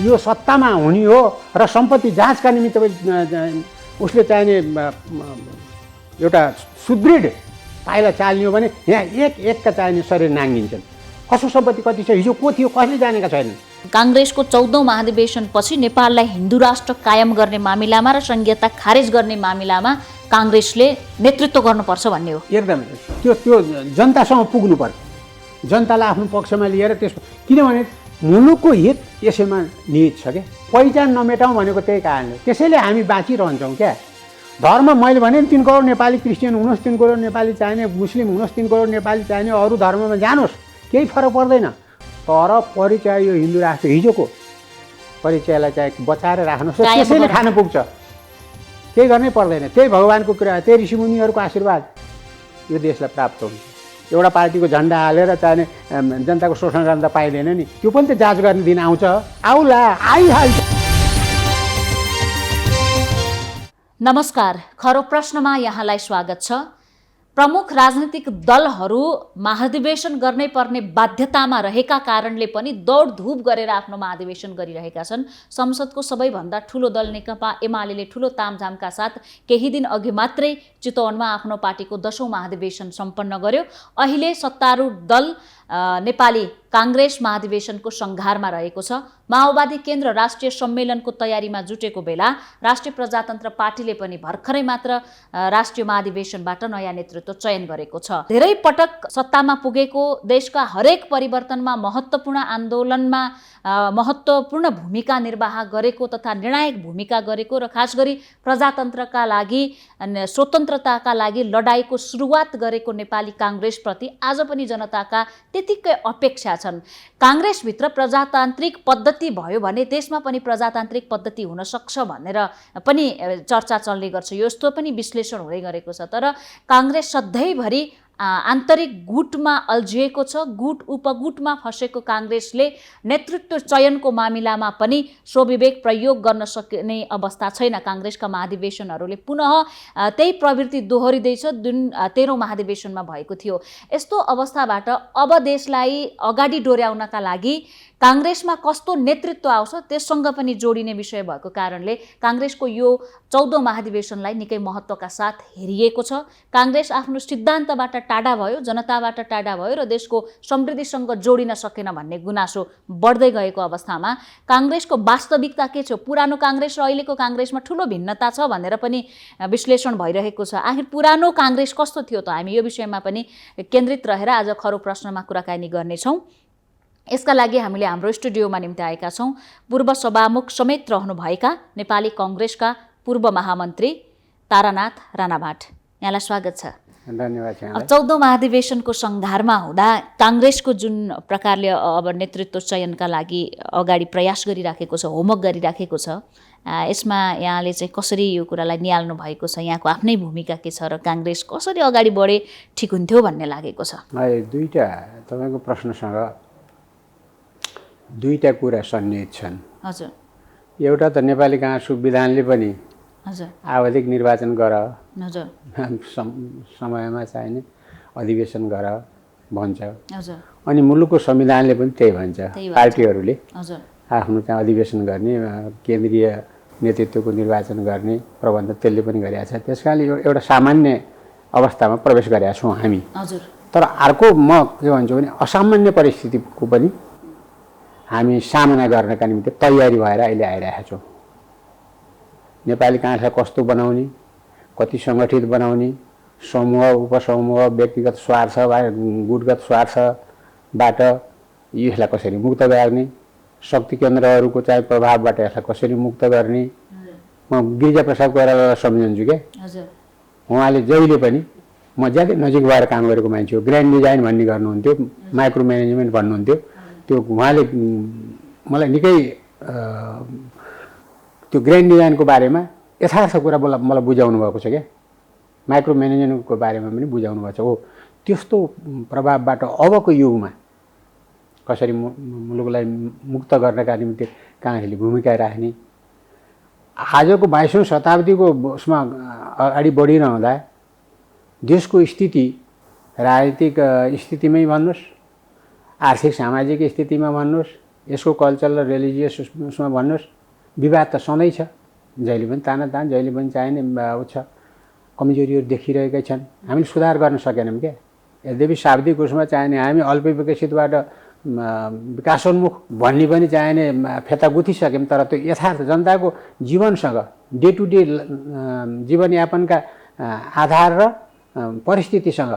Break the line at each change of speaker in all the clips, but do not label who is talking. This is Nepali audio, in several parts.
यो सत्तामा हुने हो र सम्पत्ति जाँचका निमित्त उसले चाहिने एउटा सुदृढ पाइला चाल्ने हो भने यहाँ एक एकका चाहिने शरीर नाङ्गिन्छन्। कसो सम्पत्ति कति छ, हिजो को थियो, कसले जानेका छैनन्।
काङ्ग्रेसको 14औं महाधिवेशनपछि नेपाललाई हिन्दू राष्ट्र कायम गर्ने मामिलामा र संघीयता खारेज गर्ने मामिलामा काङ्ग्रेसले नेतृत्व गर्नुपर्छ भन्ने हो।
एकदमै त्यो जनतासँग पुग्नु पर्छ, जनतालाई आफ्नो पक्षमा लिएर त्यस, किनभने मुलुकको हित यसैमा निहित छ क्या। पहिचान नमेटाउँ भनेको त्यही कारणले, त्यसैले हामी बाँचिरहन्छौँ क्या। धर्म मैले भने 3 करोड नेपाली क्रिस्चियन हुनुहोस्, 3 करोड नेपाली चाहिने, मुस्लिम हुनुहोस्, 3 करोड नेपाली चाहिने, अरू धर्ममा जानुहोस्, केही फरक पर्दैन। तर परिचय यो हिन्दू राष्ट्र हिजोको परिचयलाई चाहिँ बचाएर राख्नुहोस्, त्यसैले खान पुग्छ, केही गर्नै पर्दैन। त्यही भगवान्को कुरा, त्यही ऋषिमुनिहरूको आशीर्वाद यो देशलाई प्राप्त हुन्छ। एउटा पार्टीको झन्डा हालेर चाहिने जनताको शोषण गर्न त पाइँदैन नि, त्यो पनि त जाँच गर्ने दिन आउँछ, आउला, आइहाल्छ।
नमस्कार, खरो प्रश्नमा यहाँलाई स्वागत छ। प्रमुख राजनीतिक दलहरू महाधिवेशन गर्नै पर्ने बाध्यतामा रहेका कारणले पनि दौडधुप गरेर आफ्नो महाधिवेशन गरिरहेका छन्। संसदको सबैभन्दा ठूलो दल नेकपा एमाले ठूलो तामझामका साथ केही दिन अघि मात्रै चितवनमा आफ्नो पार्टीको 10औं महाधिवेशन सम्पन्न गर्यो। अहिले सत्तारूढ दल नेपाली काङ्ग्रेस महाधिवेशनको सङ्घारमा रहेको छ। माओवादी केन्द्र राष्ट्रिय सम्मेलनको तयारीमा जुटेको बेला राष्ट्रिय प्रजातन्त्र पार्टीले पनि भर्खरै मात्र राष्ट्रिय महाधिवेशनबाट नयाँ नेतृत्व चयन गरेको छ। धेरै पटक सत्तामा पुगेको, देशका हरेक परिवर्तनमा महत्त्वपूर्ण आन्दोलनमा महत्त्वपूर्ण भूमिका निर्वाह गरेको तथा निर्णायक भूमिका गरेको र खास गरी प्रजातन्त्रका लागि, स्वतन्त्रताका लागि लडाईँको सुरुवात गरेको नेपाली काङ्ग्रेसप्रति आज पनि जनताका त्यतिकै अपेक्षा छन्। काङ्ग्रेसभित्र प्रजातान्त्रिक पद्धति भयो भने देशमा पनि प्रजातान्त्रिक पद्धति हुन सक्छ भनेर पनि चर्चा चल्ने गर्छ, यस्तो पनि विश्लेषण हुँदै गरेको छ। तर काङ्ग्रेस सधैँभरि आन्तरिक गुटमा अल्झिएको छ। गुट उपगुटमा फँसेको काङ्ग्रेसले नेतृत्व चयनको मामिलामा पनि स्वविवेक प्रयोग गर्न सक्ने अवस्था छैन। काङ्ग्रेसका महाधिवेशनहरूले पुनः त्यही प्रवृत्ति दोहोरिँदैछ जुन 13औं महाधिवेशनमा भएको थियो। यस्तो अवस्थाबाट अब देशलाई अगाडि डोर्याउनका लागि काङ्ग्रेसमा कस्तो नेतृत्व आउँछ त्यससँग पनि जोडिने विषय भएको कारणले काङ्ग्रेसको यो 14औं महाधिवेशनलाई निकै महत्त्वका साथ हेरिएको छ। काङ्ग्रेस आफ्नो सिद्धान्तबाट टाढा भयो, जनताबाट टाढा भयो र देशको समृद्धिसँग जोडिन सकेन भन्ने गुनासो बढ्दै गएको अवस्थामा काङ्ग्रेसको वास्तविकता के छ, पुरानो काङ्ग्रेस र अहिलेको काङ्ग्रेसमा ठूलो भिन्नता छ भनेर पनि विश्लेषण भइरहेको छ। आखिर पुरानो काङ्ग्रेस कस्तो थियो त? हामी यो विषयमा पनि केन्द्रित रहेर आज खरो प्रश्नमा कुराकानी गर्नेछौँ। यसका लागि हामीले हाम्रो स्टुडियोमा निम्ति आएका छौँ पूर्व सभामुख समेत रहनुभएका नेपाली काङ्ग्रेसका पूर्व महामन्त्री तारानाथ राणाभाट। यहाँलाई स्वागत छ।
धन्यवाद।
14औं महाधिवेशनको सङ्घारमा हुँदा काङ्ग्रेसको जुन प्रकारले अब नेतृत्व चयनका लागि अगाडि प्रयास गरिराखेको छ, होमवर्क गरिराखेको छ, यसमा यहाँले चाहिँ कसरी यो कुरालाई निहाल्नु भएको छ? यहाँको आफ्नै भूमिका के छ र काङ्ग्रेस कसरी अगाडि बढे ठिक हुन्थ्यो भन्ने लागेको छ?
दुईटा तपाईँको प्रश्नसँग दुईटा कुरा सन्निहित छन्।
हजुर।
एउटा त नेपाली काङ्ग्रेस संविधानले पनि
हजुर
आवधिक निर्वाचन गर,
हजुर,
समयमा चाहिने अधिवेशन गर भन्छ।
हजुर।
अनि मुलुकको संविधानले पनि त्यही भन्छ, पार्टीहरूले
हजुर
आफ्नो चाहिँ अधिवेशन गर्ने, केन्द्रीय नेतृत्वको निर्वाचन गर्ने प्रबन्ध त्यसले पनि गरेका छ। त्यसकारणले एउटा सामान्य अवस्थामा प्रवेश गरेका छौँ हामी।
हजुर।
तर अर्को म के भन्छु भने असामान्य परिस्थितिको पनि हामी सामना गर्नका निम्ति तयारी भएर अहिले आइरहेका छौँ। नेपाली काङ्ग्रेसलाई कस्तो बनाउने, कति सङ्गठित बनाउने, समूह उपसमूह व्यक्तिगत स्वार्थ वा गुटगत स्वार्थबाट यसलाई कसरी मुक्त गर्ने, शक्ति केन्द्रहरूको चाहिँ प्रभावबाट यसलाई कसरी मुक्त गर्ने, म गिरिजाप्रसाद कोइरालालाई सम्झन्छु क्या। उहाँले जहिले पनि, म ज्यादै नजिक भएर काम गरेको मान्छे हो, ग्रान्ड डिजाइन भन्ने गर्नुहुन्थ्यो, माइक्रो म्यानेजमेन्ट भन्नुहुन्थ्यो। त्यो उहाँले मलाई निकै त्यो ग्रान्ड डिजाइनको बारेमा यथार्थ कुरा मलाई बुझाउनु भएको छ क्या। माइक्रो म्यानेजमेन्टको बारेमा पनि बुझाउनु भएको छ। हो, त्यस्तो प्रभावबाट अबको युगमा कसरी मुलुकलाई मुक्त गर्नका निम्ति काङ्ग्रेसले भूमिका राख्ने, आजको 22औं शताब्दीको उसमा अगाडि बढिरहँदा देशको स्थिति, राजनीतिक स्थितिमै भन्नुहोस्, आर्थिक सामाजिक स्थितिमा भन्नुहोस्, यसको कल्चरल र रिलिजियस उसमा भन्नुहोस् विवाद त सधैँ छ, जहिले पनि तानातान, जहिले पनि चाहिने ऊ छ, कमजोरीहरू देखिरहेकै छन्। हामीले सुधार गर्न सकेनौँ क्या। यद्यपि शाब्दिक उसमा चाहिने हामी अल्पविकसितबाट विकासोन्मुख भन्ने पनि चाहिने फेता गुथिसक्यौँ, तर त्यो यथार्थ जनताको जीवनसँग डे टु डे जीवनयापनका आधार र परिस्थितिसँग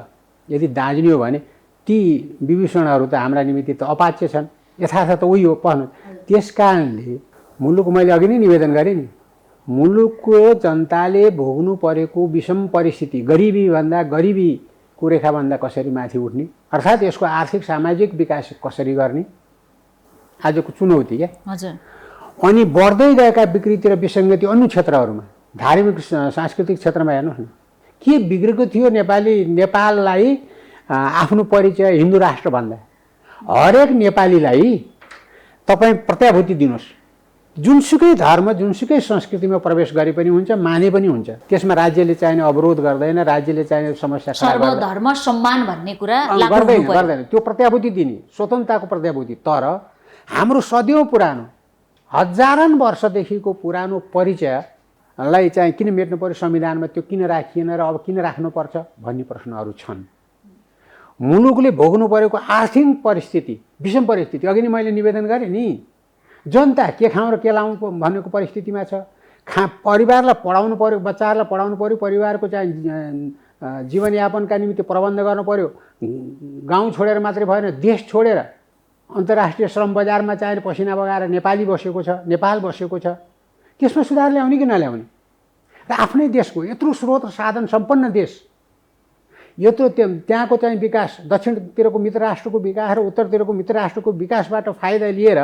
यदि दाँजिने हो भने ती विभीषणहरू त हाम्रा निमित्त त अपाच्य छन्। यथार्थ त उही हो पढ्नु। त्यस कारणले मुलुक मैले अघि नै निवेदन गरेँ नि, मुलुकको जनताले भोग्नु परेको विषम परिस्थिति, गरिबीभन्दा गरिबीको रेखाभन्दा कसरी माथि उठ्ने, अर्थात् यसको आर्थिक सामाजिक विकास कसरी गर्ने, आजको चुनौती क्या।
हजुर।
अनि बढ्दै गएका विकृति र विसङ्गति अन्य क्षेत्रहरूमा, धार्मिक सांस्कृतिक क्षेत्रमा हेर्नुहोस् न, के बिग्रेको थियो नेपाललाई आफ्नो परिचय हिन्दू राष्ट्र भन्दा। हरेक नेपालीलाई तपाईँ प्रत्याभूति दिनुहोस्, जुनसुकै धर्म जुनसुकै संस्कृतिमा प्रवेश गरे पनि हुन्छ, माने पनि हुन्छ। त्यसमा राज्यले चाहिने अवरोध गर्दैन, राज्यले चाहिने समस्या
सर्वधर्म सम्मान भन्ने कुरा
गर्दैन। त्यो प्रत्याभूति दिने स्वतन्त्रताको प्रत्याभूति। तर हाम्रो सदियौँ पुरानो, हजारौँ वर्षदेखिको पुरानो परिचयलाई चाहिँ किन मेट्नु पर्यो संविधानमा, त्यो किन राखिएन र अब किन राख्नुपर्छ भन्ने प्रश्नहरू छन्। मुलुकले भोग्नु परेको आर्थिक परिस्थिति, विषम परिस्थिति, अघि नै मैले निवेदन गरेँ नि, जनता के खाउँ र के लाउँ भनेको परिस्थितिमा छ। परिवारलाई पढाउनु पऱ्यो, बच्चाहरूलाई पढाउनु पऱ्यो, परिवारको चाहिँ जीवनयापनका निमित्त प्रबन्ध गर्नु पऱ्यो। गाउँ छोडेर मात्रै भएन, देश छोडेर अन्तर्राष्ट्रिय श्रम बजारमा चाहिने पसिना बगाएर नेपाली बसेको छ, नेपाल बसेको छ। त्यसमा सुधार ल्याउने कि नल्याउने र आफ्नै देशको यत्रो स्रोत र साधन सम्पन्न देश, यत्रो त्यहाँको चाहिँ विकास, दक्षिणतिरको मित्र राष्ट्रको विकास र उत्तरतिरको मित्र राष्ट्रको विकासबाट फाइदा लिएर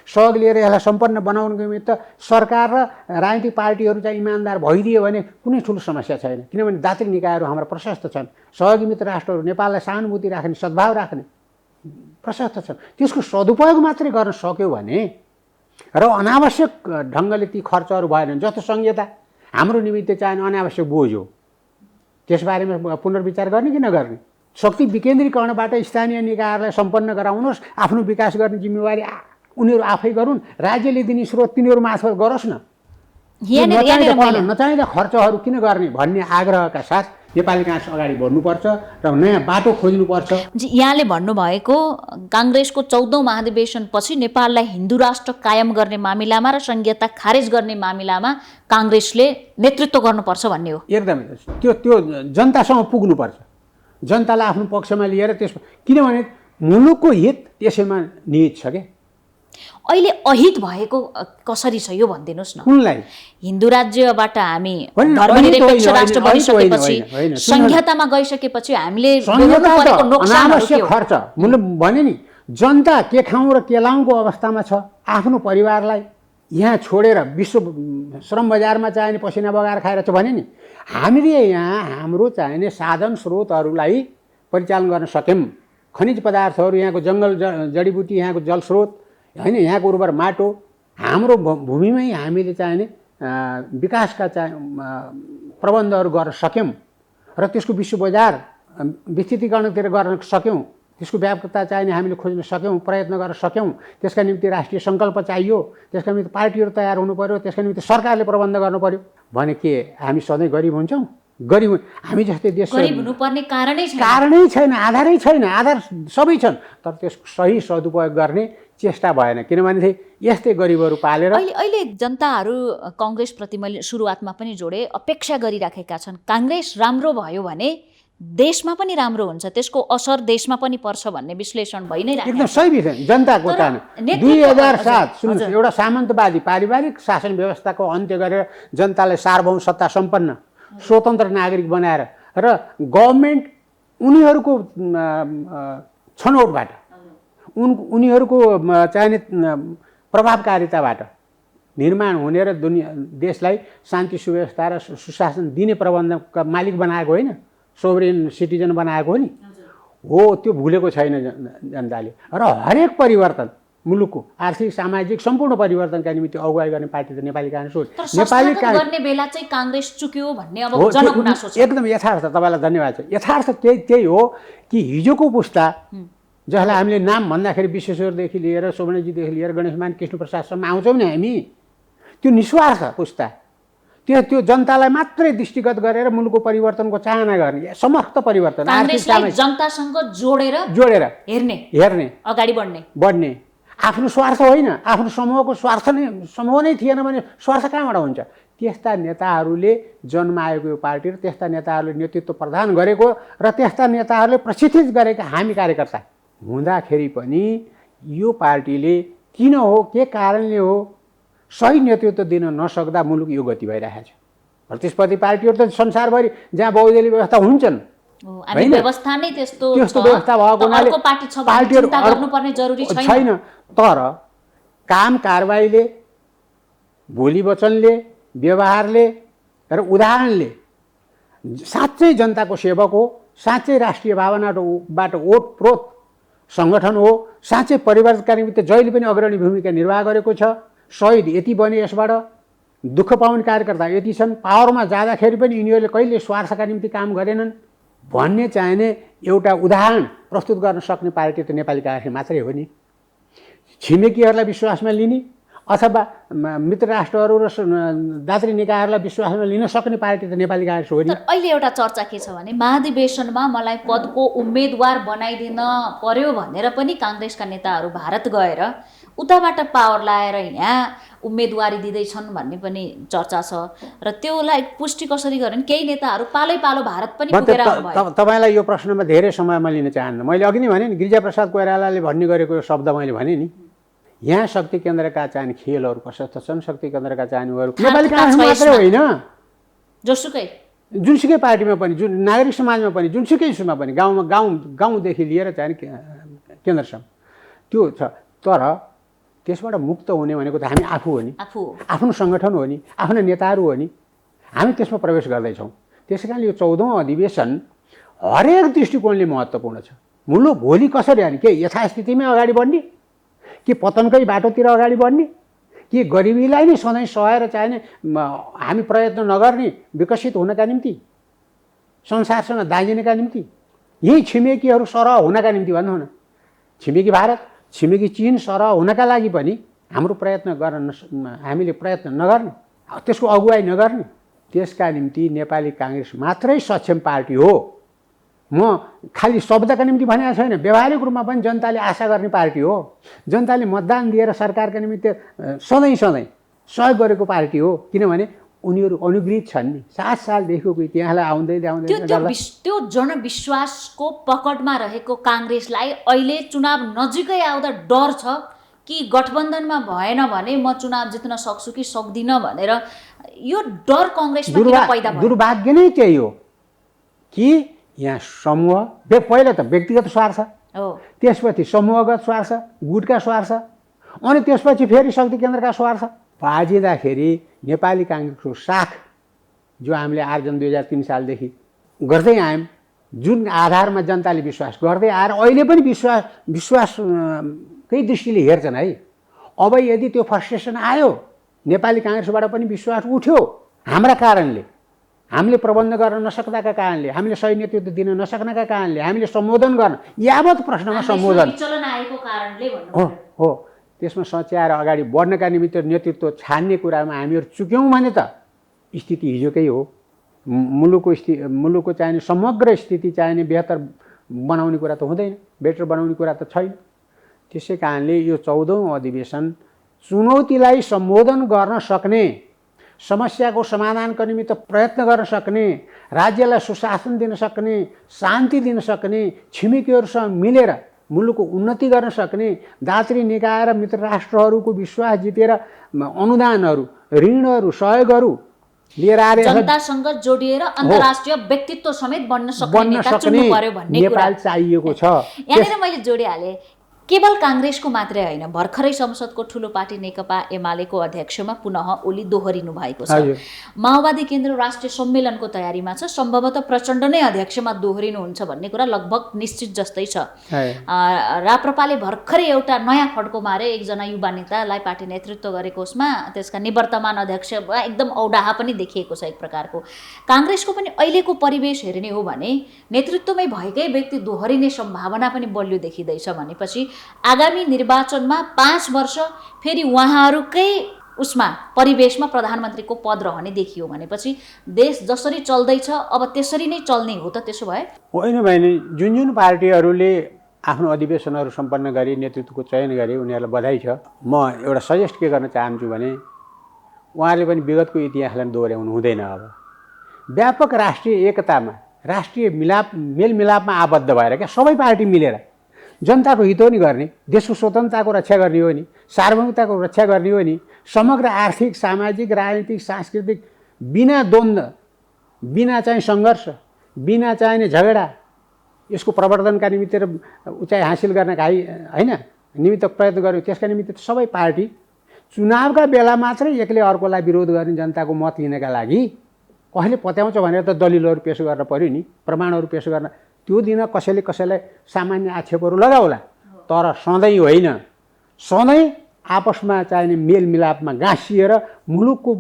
सहयोग लिएर यसलाई सम्पन्न बनाउनुको निमित्त सरकार र राजनीतिक पार्टीहरू चाहिँ इमान्दार भइदियो भने कुनै ठुलो समस्या छैन। किनभने दार्शनिक निकायहरू हाम्रा प्रशस्त छन्, सहयोगी मित्र राष्ट्रहरू नेपाललाई सहानुभूति राख्ने, सद्भाव राख्ने प्रशस्त छन्। त्यसको सदुपयोग मात्रै गर्न सक्यो भने र अनावश्यक ढङ्गले ती खर्चहरू भएन, जस्तो संहिता हाम्रो निमित्त चाहिने अनावश्यक बोझ हो, त्यसबारेमा पुनर्विचार गर्ने कि नगर्ने। शक्ति विकेन्द्रीकरणबाट स्थानीय निकायहरूलाई सम्पन्न गराउनुहोस्, आफ्नो विकास गर्ने जिम्मेवारी उनीहरू आफै गरून्, राज्यले दिने स्रोत तिनीहरू मार्फत गरोस् न। नचाहिँदा खर्चहरू किन गर्ने भन्ने आग्रहका साथ नेपाली काङ्ग्रेस अगाडि बढ्नुपर्छ र नयाँ बाटो खोज्नुपर्छ।
यहाँले भन्नुभएको काङ्ग्रेसको 14औं महाधिवेशनपछि नेपाललाई हिन्दू राष्ट्र कायम गर्ने मामिलामा र संघीयता खारेज गर्ने मामिलामा काङ्ग्रेसले नेतृत्व गर्नुपर्छ भन्ने हो।
एकदमै त्यो जनतासँग पुग्नुपर्छ, जनतालाई आफ्नो पक्षमा लिएर। त्यसमा किनभने मुलुकको हित त्यसैमा निहित छ क्या।
अहिले अहित भएको कसरी छ यो भनिदिनुहोस् न।
कुनलाई?
हिन्दू राज्यबाट हामी धर्मनिरपेक्ष राष्ट्र बनिसकेपछि, संहितामा गइसकेपछि हामीले
अनावश्यक खर्च भने नि, जनता के खाउँ र के लाउँको अवस्थामा छ। आफ्नो परिवारलाई यहाँ छोडेर विश्व श्रम बजारमा चाहिने पसिना बगाएर खाएर छ भने नि, हामीले यहाँ हाम्रो चाहिने साधन स्रोतहरूलाई परिचालन गर्न सक्यौँ। खनिज पदार्थहरू, यहाँको जङ्गल जडीबुटी, यहाँको जलस्रोत होइन, यहाँको उर्वर माटो, हाम्रो भूमिमै हामीले चाहिने विकासका चाहिँ प्रबन्धहरू गर्न सक्यौँ र त्यसको विश्व बजार विस्तृतीकरणतिर गर्न सक्यौँ। त्यसको व्यापकता चाहिने हामीले खोज्न सक्यौँ, प्रयत्न गर्न सक्यौँ। त्यसका निम्ति राष्ट्रिय सङ्कल्प चाहियो, त्यसका निम्ति पार्टीहरू तयार हुनु पऱ्यो, त्यसका निम्ति सरकारले प्रबन्ध गर्नु पऱ्यो भने के हामी सधैँ गरिब हुन्छौँ? गरिब हामी जस्तै देश
गरिब हुनुपर्ने कारणै
छैन, आधारै छैन। आधार सबै छन्, तर त्यसको सही सदुपयोग गर्ने चेष्टा भएन। किनभने यस्तै गरिबहरू पालेर
अहिले जनताहरू काङ्ग्रेसप्रति मैले सुरुवातमा पनि जोडे अपेक्षा गरिराखेका छन्। काङ्ग्रेस राम्रो भयो भने देशमा पनि राम्रो हुन्छ, त्यसको असर देशमा पनि पर्छ भन्ने विश्लेषण भइ नै राखेको छ।
एकदम सही विषय। जनताको चाहना 2007 सुन्नुहोस्, एउटा सामन्तवादी पारिवारिक शासन व्यवस्थाको अन्त्य गरेर जनतालाई सार्वभौम सत्ता सम्पन्न स्वतन्त्र नागरिक बनाएर र गभर्मेन्ट उनीहरूको छनौटबाट, उनीहरूको चाहिने प्रभावकारिताबाट निर्माण हुने र देशलाई शान्ति सुव्यवस्था र सुशासन दिने प्रबन्धका मालिक बनाएको होइन, सोभरेन सिटिजन बनाएको हो नि हो। त्यो भुलेको छैन जनताले। र हरेक परिवर्तन, मुलुकको आर्थिक सामाजिक सम्पूर्ण परिवर्तनका निमित्त अगुवाई गर्ने पार्टी त नेपाली काङ्ग्रेस हो।
नेपाली गर्ने बेला चाहिँ काङ्ग्रेस चुक्यो भन्ने अब जनगुनासो छ।
एकदम यथार्थ। तपाईँलाई धन्यवाद छ। यथार्थ त्यही हो कि हिजोको पुस्ता जसलाई हामीले नाम भन्दाखेरि विश्वेश्वरदेखि लिएर शोभनाजीदेखि लिएर गणेशमान कृष्णप्रसादसम्म आउँछौँ नि हामी, त्यो निस्वार्थ पुस्ता, त्यो जनतालाई मात्रै दृष्टिगत गरेर मुलुकको परिवर्तनको चाहना गर्ने, समस्त परिवर्तन
कांग्रेसलाई जनतासँग जोडेर
हेर्ने
अगाडि बढ्ने
आफ्नो स्वार्थ होइन, आफ्नो समूहको समूह नै थिएन भने स्वार्थ कहाँबाट हुन्छ? त्यस्ता नेताहरूले जन्माएको यो पार्टी र त्यस्ता नेताहरूले नेतृत्व प्रदान गरेको र त्यस्ता नेताहरूले प्रशिक्षित गरेका हामी कार्यकर्ता हुँदाखेरि पनि यो पार्टीले किन हो, के कारणले हो सही नेतृत्व दिन नसक्दा मुलुक यो गति भइरहेको छ। प्रतिस्पर्धी पार्टीहरू त संसारभरि जहाँ बहुदलीय व्यवस्था हुन्छन्,
व्यवस्था नै त्यस्तो
व्यवस्था भएको हुनाले
पार्टीहरू गर्नुपर्ने जरुरी
छैन। तर काम कारबाहीले, बोली वचनले, व्यवहारले र उदाहरणले साँच्चै जनताको सेवक हो, साँच्चै राष्ट्रिय भावनाबाट ओतप्रोत सङ्गठन हो, साँच्चै परिवर्तनका निमित्त जहिले पनि अग्रणी भूमिका निर्वाह गरेको छ। शहीद यति बने, यसबाट दुःख पाउने कार्यकर्ता यति छन्, पावरमा जाँदाखेरि पनि यिनीहरूले कहिले स्वार्थका निम्ति काम गरेनन् भन्ने चाहिने एउटा उदाहरण प्रस्तुत गर्न सक्ने पार्टी त नेपाली काङ्ग्रेस मात्रै हो नि। छिमेकीहरूलाई विश्वासमा लिने अथवा मित्र राष्ट्रहरू र दात्री निकायहरूलाई विश्वासमा लिन सक्ने पार्टी त नेपाली काङ्ग्रेस हो नि।
अहिले एउटा चर्चा के छ भने महाधिवेशनमा मलाई पदको उम्मेदवार बनाइदिन पर्यो भनेर पनि काङ्ग्रेसका नेताहरू भारत गएर उताबाट पावर लाएर यहाँ उम्मेदवारी दिँदैछन् भन्ने पनि चर्चा छ र त्योलाई पुष्टि कसरी गर्ने? केही नेताहरू पालै पालो भारत पनि पुगेर आउनुभयो।
तपाईँलाई यो प्रश्नमा धेरै समयमा लिन चाहन्न। मैले अघि नै भने नि, गिरिजाप्रसाद कोइरालाले भन्ने गरेको शब्द मैले भने नि, यहाँ शक्ति केन्द्रका चाहिने खेलहरू प्रशस्त छन्, शक्ति केन्द्रका चाहिनेहरू नेपाली काङ्ग्रेस मात्रै होइन, जुनसुकै पार्टीमा पनि, जुन नागरिक समाजमा पनि, जुनसुकै इस्युमा पनि, गाउँदेखि लिएर चाहिने केन्द्रसम्म त्यो छ। तर त्यसबाट मुक्त हुने भनेको त हामी आफू हो नि, आफ्नो सङ्गठन हो नि, आफ्ना नेताहरू हो नि, हामी त्यसमा प्रवेश गर्दैछौँ। त्यसै कारण यो 14औं अधिवेशन हरेक दृष्टिकोणले महत्त्वपूर्ण छ। मुलुक भोलि कसरी हाने, के यथास्थितिमै अगाडि बढ्ने, कि पतनकै बाटोतिर अगाडि बढ्ने, कि गरिबीलाई नै सधैँ सहेर चाहिने हामी प्रयत्न नगर्ने विकसित हुनका निम्ति, संसारसँग दाँजिनका निम्ति, यही छिमेकीहरू सरह हुनका निम्ति भन्नु न, छिमेकी भारत, छिमेकी चीन सरह हुनका लागि पनि हाम्रो प्रयत्न हामीले प्रयत्न नगर्ने, त्यसको अगुवाई नगर्ने, त्यसका निम्ति नेपाली काङ्ग्रेस मात्रै सक्षम पार्टी हो। म खालि शब्दका निम्ति भनेको छैन, व्यावहारिक रूपमा पनि जनताले आशा गर्ने पार्टी हो। जनताले मतदान दिएर सरकारका निमित्त सधैँ सहयोग गरेको पार्टी हो, किनभने उनीहरू अनुगृहित छन् नि। 7 सालदेखिको इतिहासलाई आउँदै
त्यो जनविश्वासको पकडमा रहेको काङ्ग्रेसलाई अहिले चुनाव नजिकै आउँदा डर छ कि गठबन्धनमा भएन भने म चुनाव जित्न सक्छु कि सक्दिनँ भनेर यो डर काङ्ग्रेसमा किन पैदा भयो?
दुर्भाग्य नै त्यही हो कि यहाँ समूह, पहिला त व्यक्तिगत स्वार्थ, त्यसपछि समूहगत स्वार्थ, गुटका स्वार्थ, अनि त्यसपछि फेरि शक्ति केन्द्रका स्वार्थ बाजिँदाखेरि नेपाली काङ्ग्रेसको साख जो हामीले आर्जन 2003 सालदेखि गर्दै आयौँ, जुन आधारमा जनताले विश्वास गर्दै आएर अहिले पनि विश्वासकै दृष्टिले हेर्छन् है। अब यदि त्यो फ्रस्ट्रेसन आयो, नेपाली काङ्ग्रेसबाट पनि विश्वास उठ्यो हाम्रा कारणले, हामीले प्रबन्ध गर्न नसक्दाका कारणले, हामीले सही नेतृत्व दिन नसक्नका कारणले, हामीले सम्बोधन गर्न यावत प्रश्नमा सम्बोधन हो, त्यसमा सच्याएर अगाडि बढ्नका निमित्त नेतृत्व छान्ने कुरामा हामीहरू चुक्यौँ भने त स्थिति हिजोकै हो। मुलुकको चाहिने समग्र स्थिति चाहिने बेहतर बनाउने कुरा त हुँदैन, बेटर बनाउने कुरा त छैन। त्यसै कारणले यो 14औं अधिवेशन चुनौतीलाई सम्बोधन गर्न सक्ने, समस्याको समाधानको निमित्त प्रयत्न गर्न सक्ने, राज्यलाई सुशासन दिन सक्ने, शान्ति दिन सक्ने, छिमेकीहरूसँग मिलेर मुलुकको उन्नति गर्न सक्ने, दात्री निकाय र मित्र राष्ट्रहरूको विश्वास जितेर अनुदानहरू, ऋणहरू, सहयोगहरू लिएर आएर
जनतासँग जोडिएर अन्तर्राष्ट्रिय व्यक्तित्व समेत बन्न सक्ने नेता चुन्नु पर्यो भन्ने
नेपाल चाहिएको छ।
यहाँनिर मैले जोडिहालेँ केवल काङ्ग्रेसको मात्रै होइन, भर्खरै संसदको ठुलो पार्टी नेकपा एमालेको अध्यक्षमा पुनः ओली दोहोरिनु भएको छ। माओवादी केन्द्र राष्ट्रिय सम्मेलनको तयारीमा छ, सम्भवतः प्रचण्ड नै अध्यक्षमा दोहोरिनुहुन्छ भन्ने कुरा लगभग निश्चित जस्तै छ। राप्रपाले भर्खरै एउटा नयाँ फड्को मारे, एकजना युवा नेतालाई पार्टी नेतृत्व गरेकोमा त्यसका निवर्तमान अध्यक्ष एकदम औडाहा पनि देखिएको छ एक प्रकारको। काङ्ग्रेसको पनि अहिलेको परिवेश हेर्ने हो भने नेतृत्वमै भएकै व्यक्ति दोहोरिने सम्भावना पनि बलियो देखिँदैछ भनेपछि आगामी निर्वाचनमा 5 वर्ष फेरि उहाँहरूकै उसमा परिवेशमा प्रधानमन्त्रीको पद रहने देखियो भनेपछि देश जसरी चल्दैछ अब त्यसरी नै चल्ने हो त? त्यसो भए
होइन बहिनी, जुन जुन पार्टीहरूले आफ्नो अधिवेशनहरू सम्पन्न गरी नेतृत्वको चयन गरे उनीहरूलाई बधाई छ। म एउटा सजेस्ट के गर्न चाहन्छु भने उहाँहरूले पनि विगतको इतिहासलाई दोहोऱ्याउनु हुँदैन। अब व्यापक राष्ट्रिय एकतामा, राष्ट्रिय मेलमिलापमा आबद्ध भएर क्या सबै पार्टी मिलेर जनताको हित हो नि गर्ने, देशको स्वतन्त्रताको रक्षा गर्ने हो नि, सार्वभौमिकताको रक्षा गर्ने हो नि, समग्र आर्थिक, सामाजिक, राजनीतिक, सांस्कृतिक बिना द्वन्द्व, बिना चाहिँ सङ्घर्ष, बिना चाहिने झगडा, यसको प्रवर्धनका निमित्त र उचाइ हासिल गर्नका होइन निमित्त प्रयत्न गर्यो। त्यसका निमित्त सबै पार्टी चुनावका बेला मात्रै एकले अर्कोलाई विरोध गर्ने, जनताको मत लिनका लागि कसैले पत्याउँछ भनेर त दलिलहरू पेश गर्न पर्यो नि, प्रमाणहरू पेश गर्न। त्यो दिन कसैले कसैलाई सामान्य आक्षेपहरू लगाउला, तर सधैँ होइन। सधैँ आपसमा चाहिने मेलमिलापमा गाँसिएर मुलुकको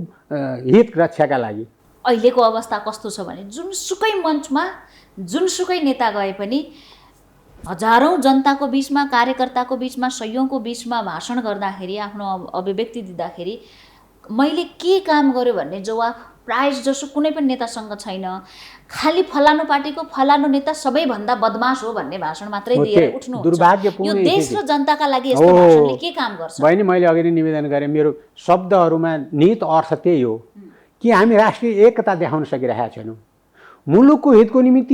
हित रक्षाका लागि।
अहिलेको अवस्था कस्तो छ भने जुनसुकै मञ्चमा जुनसुकै नेता गए पनि हजारौँ जनताको बिचमा, कार्यकर्ताको बिचमा, सयौँको बिचमा भाषण गर्दाखेरि, आफ्नो अभिव्यक्ति दिँदाखेरि मैले के काम गर्यो भन्ने जवाफ प्रायः जसो कुनै पनि नेतासँग छैन। खालि फलानु पार्टीको फलानु नेता सबैभन्दा बदमास हो भन्ने भाषण मात्रै दिएर उठ्नुहुन्छ।
दुर्भाग्यपूर्ण
यो देश र जनताका लागि यस्तो भाषणले के काम गर्छ?
बहिनी, मैले अघि नै निवेदन गरेँ, मेरो शब्दहरूमा निहित अर्थ त्यही हो कि हामी राष्ट्रिय एकता देखाउन सकिरहेका छैनौँ। मुलुकको हितको निमित्त,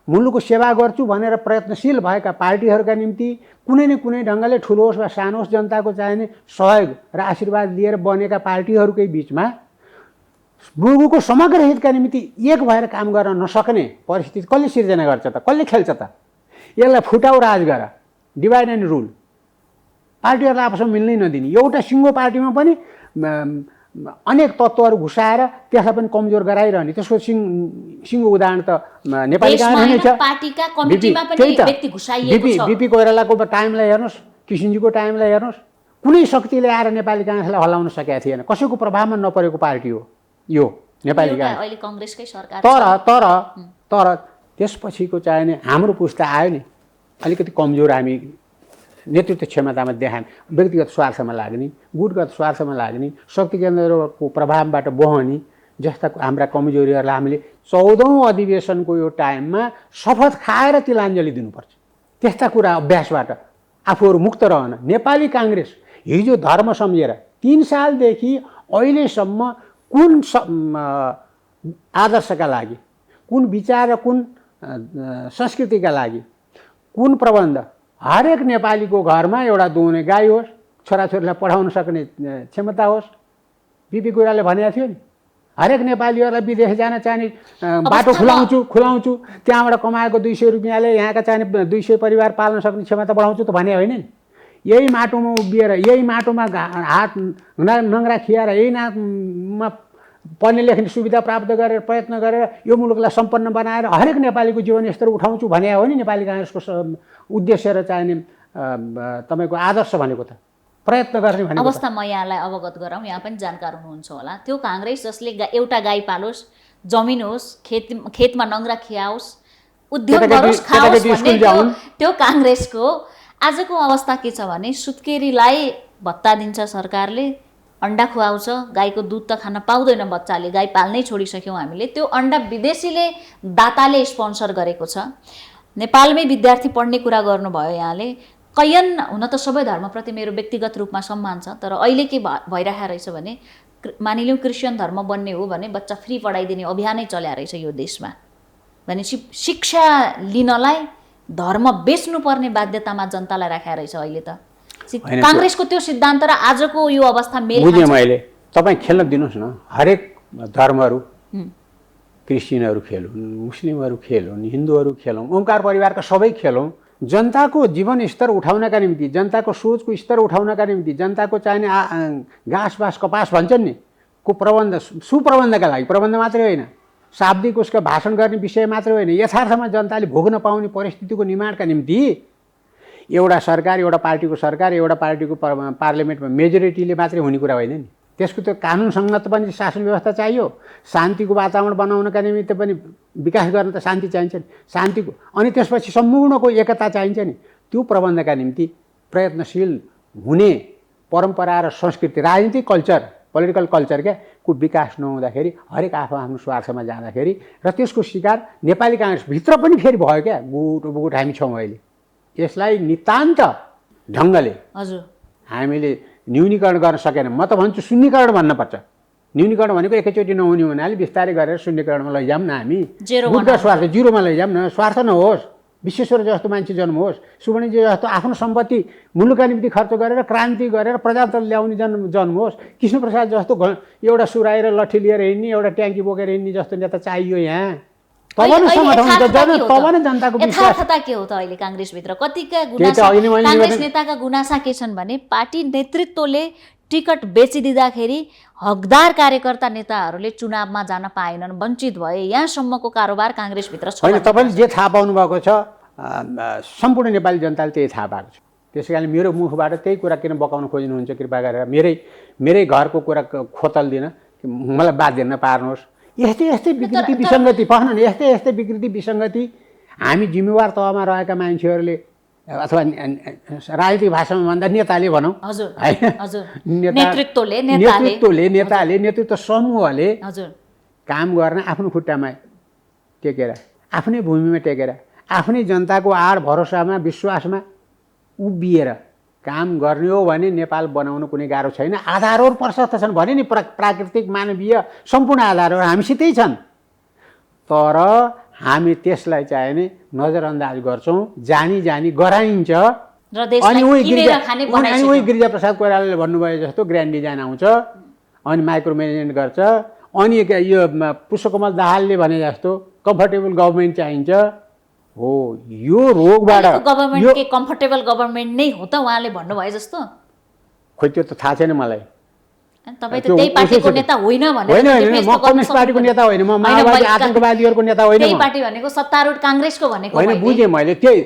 मुलुकको सेवा गर्छु भनेर प्रयत्नशील भएका पार्टीहरूका निम्ति कुनै न कुनै ढङ्गले ठुलो होस् वा सानो होस् जनताको चाहिने सहयोग र आशीर्वाद लिएर बनेका पार्टीहरूकै बिचमा मुलुकको समग्र हितका निम्ति एक भएर काम गर्न नसक्ने परिस्थिति कसले सिर्जना गर्छ त? कसले खेल्छ त? यसलाई फुटाउ राज गर, डिभाइड एन्ड रुल। पार्टीहरूलाई आपसमा मिल्नै नदिने, एउटा सिङ्गो पार्टीमा पनि अनेक तत्त्वहरू घुसाएर त्यसलाई पनि कमजोर गराइरहने। त्यसको सिङ्गो उदाहरण त नेपाली काङ्ग्रेस नै छ।
पार्टीका कमिटीमा पनि व्यक्ति घुसाइएको छ।
बिपी कोइरालाको टाइमलाई हेर्नुहोस्, किसिमजीको टाइमलाई हेर्नुहोस्, कुनै शक्तिले आएर नेपाली काङ्ग्रेसलाई हल्लाउन सकेका थिएन। कसैको प्रभावमा नपरेको पार्टी हो यो नेपाली काङ्ग्रेस।
अहिले काङ्ग्रेसकै सरकार
तर त्यसपछिको चाहिने हाम्रो पुस्ता आयो नि, अलिकति कमजोर हामी नेतृत्व क्षमतामा देखायौँ। व्यक्तिगत स्वार्थमा लाग्ने, गुटगत स्वार्थमा लाग्ने, शक्ति केन्द्रको प्रभावबाट बहने जस्ता हाम्रा कमजोरीहरूलाई हामीले 14औं अधिवेशनको यो टाइममा शपथ खाएर तिलाञ्जली दिनुपर्छ। त्यस्ता कुरा अभ्यासबाट आफूहरू मुक्त रहन। नेपाली काङ्ग्रेस हिजो धर्म सम्झेर 3 सालदेखि अहिलेसम्म कुन आदर्शका लागि, कुन विचार र कुन संस्कृतिका लागि, कुन प्रबन्ध, हरेक नेपालीको घरमा एउटा दुहुने गाई होस्, छोराछोरीलाई पढाउन सक्ने क्षमता होस्। बिपी कोइरालाले भनेको थियो नि, हरेक नेपालीहरूलाई विदेश जान चाहिने बाटो खुलाउँछु, त्यहाँबाट कमाएको 200 रुपियाँले यहाँका चाहिने 200 परिवार पाल्न सक्ने क्षमता बढाउँछु त भने होइन नि। यही माटोमा उभिएर, यही माटोमा हात नङ्ग्रा खियाएर, यही नाममा पढ्ने लेख्ने सुविधा प्राप्त गरेर प्रयत्न गरेर यो मुलुकलाई सम्पन्न बनाएर हरेक नेपालीको जीवनस्तर उठाउँछु भने हो नि नेपाली काङ्ग्रेसको उद्देश्य र चाहिने तपाईँको आदर्श भनेको त प्रयत्न गर्ने भनेको।
अवस्था म यहाँलाई अवगत गराउँ, यहाँ पनि जानकार हुनुहुन्छ होला। त्यो काङ्ग्रेस जसले एउटा गाई पालोस्, जमिन होस्, खेतमा नङ्ग्रा खियाओस्, उद्योग गरोस्, खाओस् भन्ने त्यो काङ्ग्रेसको आजको अवस्था के छ भने सुत्केरीलाई भत्ता दिन्छ सरकारले, अन्डा खुवाउँछ, गाईको दुध त खान पाउँदैन बच्चाले, गाई पाल्नै छोडिसक्यौँ हामीले। त्यो अन्डा विदेशीले दाताले स्पोन्सर गरेको छ। नेपालमै विद्यार्थी पढ्ने कुरा गर्नुभयो यहाँले। कैयन हुन त सबै धर्मप्रति मेरो व्यक्तिगत रूपमा सम्मान छ, तर अहिले के भइरहेको रहेछ भने मानिलिउँ क्रिस्चियन धर्म बन्ने हो भने बच्चा फ्री पढाइदिने अभियानै चल्या रहेछ यो देशमा। भनेपछि शिक्षा लिनलाई धर्म बेच्नुपर्ने बाध्यतामा जनतालाई राखेको रहेछ अहिले त। काङ्ग्रेसको त्यो सिद्धान्त र आजको यो अवस्था मेल
बुझेँ मैले। तपाईँ खेल्न दिनुहोस् न, हरेक धर्महरू, क्रिस्चियनहरू खेलौँ, मुस्लिमहरू खेलौँ, हिन्दूहरू खेलौँ, ओमकार परिवारका सबै खेलौँ, जनताको जीवन स्तर उठाउनका निम्ति, जनताको सोचको स्तर उठाउनका निम्ति, जनताको चाहिने घाँस बाँस कपास भन्छन् नि को प्रबन्ध, सुप्रबन्धका लागि, प्रबन्ध मात्रै होइन, शाब्दिक उसका भाषण गर्ने विषय मात्रै होइन, यथार्थमा जनताले भोग्न पाउने परिस्थितिको निर्माणका निम्ति एउटा सरकार, एउटा पार्टीको सरकार, एउटा पार्टीको पार्लियामेन्टमा मेजोरिटीले मात्रै हुने कुरा होइन नि। त्यसको त कानुनसङ्गत पनि शासन व्यवस्था चाहियो। शान्तिको वातावरण बनाउनका निमित्त पनि विकास गर्न त शान्ति चाहिन्छ नि, शान्तिको, अनि त्यसपछि सम्पूर्णको एकता चाहिन्छ नि। त्यो प्रबन्धका निम्ति प्रयत्नशील हुने परम्परा र संस्कृति, राजनीतिक कल्चर, पोलिटिकल कल्चर को विकास नहुँदाखेरि हरेक आफ्नो स्वार्थमा जाँदाखेरि र त्यसको शिकार नेपाली काङ्ग्रेसभित्र पनि फेरि भयो क्या। गुट बुट हामी छौँ अहिले। यसलाई नितान्त ढङ्गले
हजुर
हामीले न्यूनीकरण गर्न सकेन। म त भन्छु शून्यकरण भन्नुपर्छ। न्यूनीकरण भनेको एकैचोटि नहुने हुनाले बिस्तारै गरेर शून्यकरणमा लैजाऊँ न। हामी बुद्ध स्वार्थ जिरोमा लैजाऊँ न। स्वार्थ नहोस्, विश्वेश्वर जस्तो मान्छे जन्मोस्, सुवर्णजी जस्तो आफ्नो सम्पत्ति मुलुकका निम्ति खर्च गरेर क्रान्ति गरेर प्रजातन्त्र ल्याउने जन्मोस्। कृष्णप्रसाद जस्तो एउटा सुराएर लट्ठी लिएर हिँड्ने, एउटा ट्याङ्की बोकेर हिँड्ने जस्तो नेता चाहियो यहाँ। तब नै जनताको
यथार्थता के हो त अहिले काङ्ग्रेसभित्र? कतिका गुनासा, काङ्ग्रेस नेताका गुनासा के छन् भने पार्टी नेतृत्वले टिकट बेचिदिँदाखेरि हकदार कार्यकर्ता नेताहरूले चुनावमा जान पाएनन्, वञ्चित भए। यहाँसम्मको कारोबार काङ्ग्रेसभित्र छ।
होइन, तपाईँले जे थाहा पाउनु भएको छ सम्पूर्ण नेपाली जनताले त्यही थाहा पाएको छ। त्यसै कारण मेरो मुखबाट त्यही कुरा किन बकाउन खोज्नुहुन्छ? कृपा गरेर मेरै घरको कुरा खोतल दिन मलाई बाध्य नपार्नुहोस्। यस्तै विकृति विसङ्गति पढ्नु न, यस्तै विकृति विसङ्गति हामी जिम्मेवार तहमा रहेका मान्छेहरूले अथवा राजनीतिक भाषामा भन्दा नेताले भनौँ, नेतृत्वले नेतृत्व समूहले काम गर्न आफ्नो खुट्टामा टेकेर, आफ्नै भूमिमा टेकेर, आफ्नै जनताको आड भरोसामा विश्वासमा उभिएर काम गर्ने हो भने नेपाल बनाउनु कुनै गाह्रो छैन। आधारहरू प्रशस्त छन् भने नि, प्राकृतिक मानवीय सम्पूर्ण आधारहरू हामीसितै छन्। तर हामी त्यसलाई चाहिँ नि नजरअन्दाज गर्छौँ, जानी गराइन्छ। अनि उही गिरिजाप्रसाद कोइरालाले भन्नुभयो जस्तो ग्रान्ड डिजाइन आउँछ, अनि माइक्रो म्यानेजमेन्ट गर्छ, अनि यो पुष्पकमल दाहालले भने जस्तो कम्फर्टेबल गभर्मेन्ट चाहिन्छ। हो, यो रोगबाट
गभर्मेन्ट के कम्फर्टेबल गभर्मेन्ट नै हो त उहाँले भन्नुभयो जस्तो?
खोइ त्यो त थाहा छैन मलाई।
तपाईँ त त्यही पार्टीको नेता होइन भने?
होइन, म कम्युनिस्ट पार्टीको नेता होइन, म माओवादी आतङ्कवादीहरूको नेता होइन।
त्यही पार्टी भनेको सत्तारूढ काङ्ग्रेसको भनेको
होइन, बुझेँ मैले। त्यही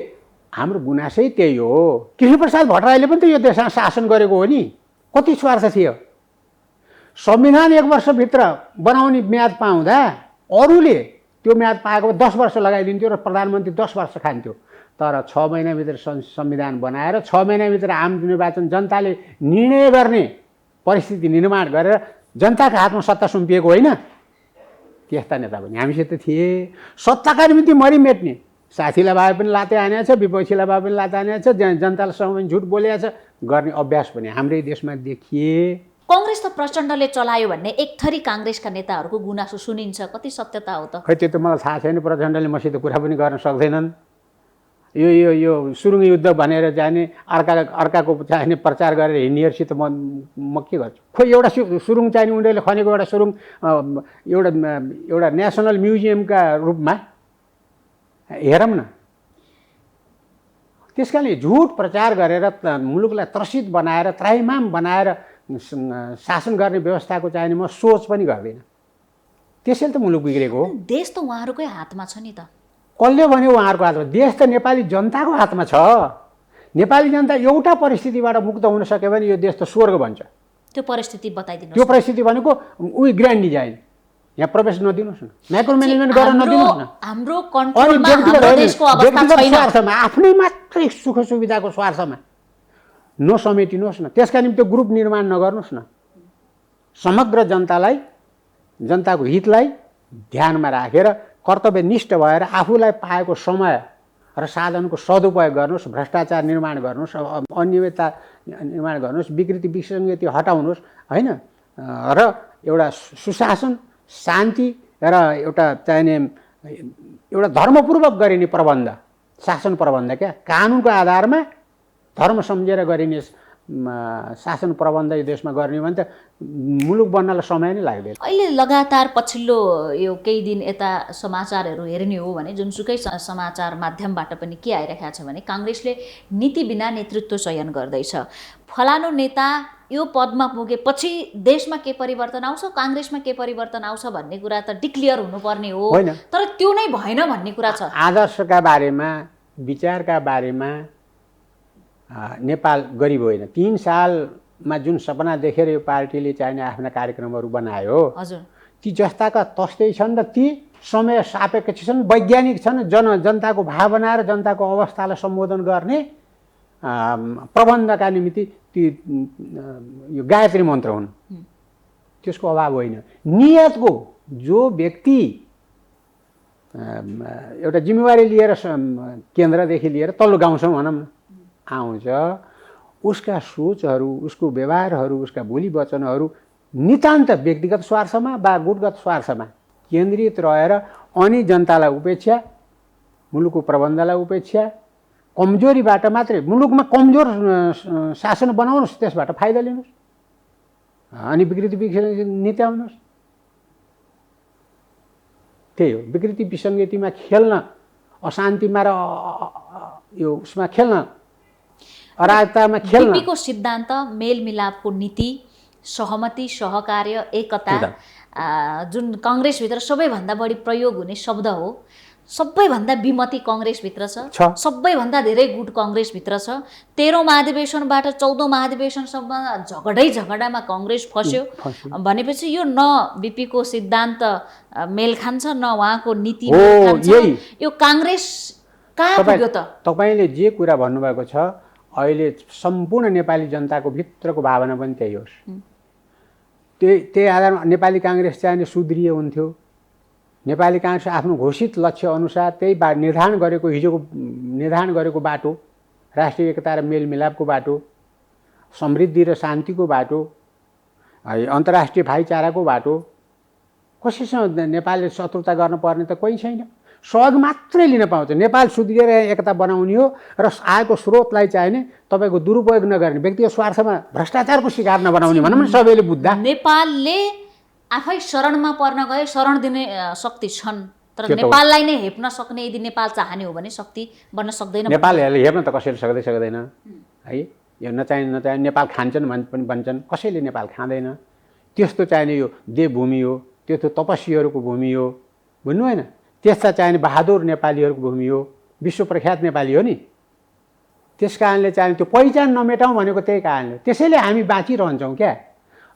हाम्रो गुनासै त्यही हो। कृष्णप्रसाद भट्टराईले पनि त यो देशमा शासन गरेको हो नि। कति स्वार्थ थियो? संविधान 1 वर्षभित्र बनाउने म्याद पाउँदा अरूले त्यो म्याद पाएको 10 वर्ष लगाइदिन्थ्यो र प्रधानमन्त्री 10 वर्ष खान्थ्यो। तर 6 महिनाभित्र संविधान बनाएर 6 महिनाभित्र आम निर्वाचन जनताले निर्णय गर्ने परिस्थिति निर्माण गरेर जनताको हातमा सत्ता सुम्पिएको होइन? त्यस्ता नेता पनि हामीसित थिए। सत्ताका निम्ति मरिमेट्ने, साथीलाई भए पनि लाते हानेको छ, विपक्षीलाई भए पनि लाते हानेको छ, जनतासँग पनि झुट बोलेको छ गर्ने अभ्यास पनि हाम्रै देशमा देखिए।
कङ्ग्रेस त प्रचण्डले चलायो भन्ने एक थरी काङ्ग्रेसका नेताहरूको गुनासो सुनिन्छ, कति सत्यता हो त?
खै त्यो त मलाई थाहा छैन। प्रचण्डले मसित कुरा पनि गर्न सक्दैनन्। यो सुरुङ युद्ध भनेर जाने अर्काको चाहिने प्रचार गरेर हिँड्नेहरूसित म के गर्छु? खोइ एउटा सुरुङ चाहिने उनीहरूले खनेको एउटा सुरुङ एउटा नेसनल म्युजियमका रूपमा हेरौँ न। त्यस कारणले झुट प्रचार गरेर मुलुकलाई त्रसित बनाएर, त्राहिमाम बनाएर शासन गर्ने व्यवस्थाको चाहिने म सोच पनि गर्दिनँ। त्यसैले त मुलुक बिग्रेको हो।
देश त उहाँहरूकै हातमा छ नि त।
कसले भन्यो उहाँहरूको हातमा? देश त नेपाली जनताको हातमा छ। नेपाली जनता एउटा परिस्थितिबाट मुक्त हुन सक्यो भने यो देश त स्वर्ग बन्छ।
त्यो परिस्थिति बताइदिनुहोस्।
त्यो परिस्थिति भनेको उही ग्रान्ड डिजाइन, यहाँ प्रवेश नदिनुहोस् न, माइक्रो म्यानेजमेन्ट गर्न नदिनुहोस् न।
हाम्रो कन्ट्रोलमा हाम्रो देशको अवस्था छैन।
स्वार्थमा, आफ्नै मात्रै सुख सुविधाको स्वार्थमा नसमेटिनुहोस् न। त्यसका निम्ति ग्रुप निर्माण नगर्नुहोस् न। समग्र जनतालाई, जनताको हितलाई ध्यानमा राखेर कर्तव्यनिष्ठ भएर आफूलाई पाएको समय र साधनको सदुपयोग गर्नुहोस्, भ्रष्टाचार निर्माण गर्नुहोस्, अनियमितता निर्माण गर्नुहोस्, विकृति विसङ्गति हटाउनुहोस् होइन, र एउटा सुशासन, शान्ति र एउटा चाहिने एउटा धर्मपूर्वक गरिने प्रबन्ध, शासन प्रबन्ध क्या, कानुनको आधारमा धर्म सम्झेर गरिने शासन प्रबन्ध यो देशमा गर्ने भने त मुलुक बन्नलाई समय नै लाग्दैन।
अहिले लगातार पछिल्लो यो केही दिन यता समाचारहरू हेर्ने हो भने जुनसुकै समाचार माध्यमबाट पनि के आइरहेको छ भने काङ्ग्रेसले नीति बिना नेतृत्व चयन गर्दैछ। फलानु नेता यो पदमा पुगेपछि देशमा के परिवर्तन आउँछ, काङ्ग्रेसमा के परिवर्तन आउँछ भन्ने कुरा त डिक्लियर हुनुपर्ने हो, तर त्यो नै भएन भन्ने कुरा छ।
आदर्शका बारेमा, विचारका बारेमा नेपाल गरिब होइन। 3 सालमा जुन सपना देखेर यो पार्टीले चाहिने आफ्ना कार्यक्रमहरू बनायो,
हजुर,
ती जस्ताका तस्तै छन् र ती समय सापेक्ष छन्, वैज्ञानिक छन्, जनताको भावना र जनताको अवस्थालाई सम्बोधन गर्ने प्रबन्धका निमित्त ती यो गायत्री मन्त्र हुन्, त्यसको अभाव होइन। नियतको जो व्यक्ति एउटा जिम्मेवारी लिएर केन्द्रदेखि लिएर तल्लो गाउँसम्म भनौँ न आउँछ, उसका सोचहरू, उसको व्यवहारहरू, उसका बोली वचनहरू नितान्त व्यक्तिगत स्वार्थमा वा गुटगत स्वार्थमा केन्द्रित रहेर अनि जनतालाई उपेक्षा, मुलुकको प्रबन्धलाई उपेक्षा, कमजोरीबाट मात्रै मुलुकमा कमजोर शासन बनाउनुहोस्, त्यसबाट फाइदा लिनुहोस् अनि विकृति नित्याउनुहोस्। त्यही हो, विकृति विसङ्गतिमा खेल्न, अशान्तिमा र यो उसमा खेल्न, अराजकतामा खेल्न।
बीपीको सिद्धान्त मेलमिलापको नीति, सहमति, सहकार्य, एकता, जुन काङ्ग्रेसभित्र सबैभन्दा बढी प्रयोग हुने शब्द हो, सबैभन्दा विमति काङ्ग्रेसभित्र छ, सबैभन्दा धेरै गुट काङ्ग्रेसभित्र छ। 13औं महाधिवेशनबाट 14औं महाधिवेशनसम्म झगडामा काङ्ग्रेस फस्यो भनेपछि यो न बीपीको सिद्धान्त मेल खान्छ, न उहाँको नीति मेल खान्छ। यो काङ्ग्रेस कहाँ पुग्यो त?
तपाईँले जे कुरा भन्नुभएको छ, अहिले सम्पूर्ण नेपाली जनताको भित्रको भावना पनि त्यही होस्। त्यही आधारमा नेपाली काङ्ग्रेस चाहिँ सुदृढ हुन्थ्यो। नेपाली काङ्ग्रेस आफ्नो घोषित लक्ष्य अनुसार त्यही निर्धारण गरेको, हिजोको निर्धारण गरेको बाटो, राष्ट्रिय एकता र मेलमिलापको बाटो, समृद्धि र शान्तिको बाटो, अन्तर्राष्ट्रिय भाइचाराको बाटो, कसैसँग नेपालले शत्रुता गर्न पर्ने त कोही छैन। सहयोग मात्रै लिन पाउँछ। नेपाल सुदृढ एकता बनाउने हो र आएको स्रोतलाई चाहिने तपाईँको दुरुपयोग नगर्ने, व्यक्तिगत स्वार्थमा भ्रष्टाचारको शिकार नबनाउने भनौँ न सबैले बुझ्दा।
नेपालले आफै शरणमा पर्न गए, शरण दिने शक्ति छन्, तर नेपाललाई नै हेप्न सक्ने यदि नेपाल चाहने हो भने शक्ति बन्न सक्दैन।
नेपालहरूले हेप्न त कसैले सक्दैन है। यो नचाहिने नेपाल खान्छन् पनि भन्छन्, कसैले नेपाल खाँदैन। त्यस्तो चाहिने यो देवभूमि हो, त्यो तपस्वीहरूको भूमि हो, बुझ्नु होइन? त्यस्ता चाहिने बहादुर नेपालीहरूको भूमि हो, विश्व प्रख्यात नेपाली हो नि। त्यस कारणले चाहिने त्यो पहिचान नमेटाउँ भनेको त्यही कारणले। त्यसैले हामी बाँचिरहन्छौँ क्या।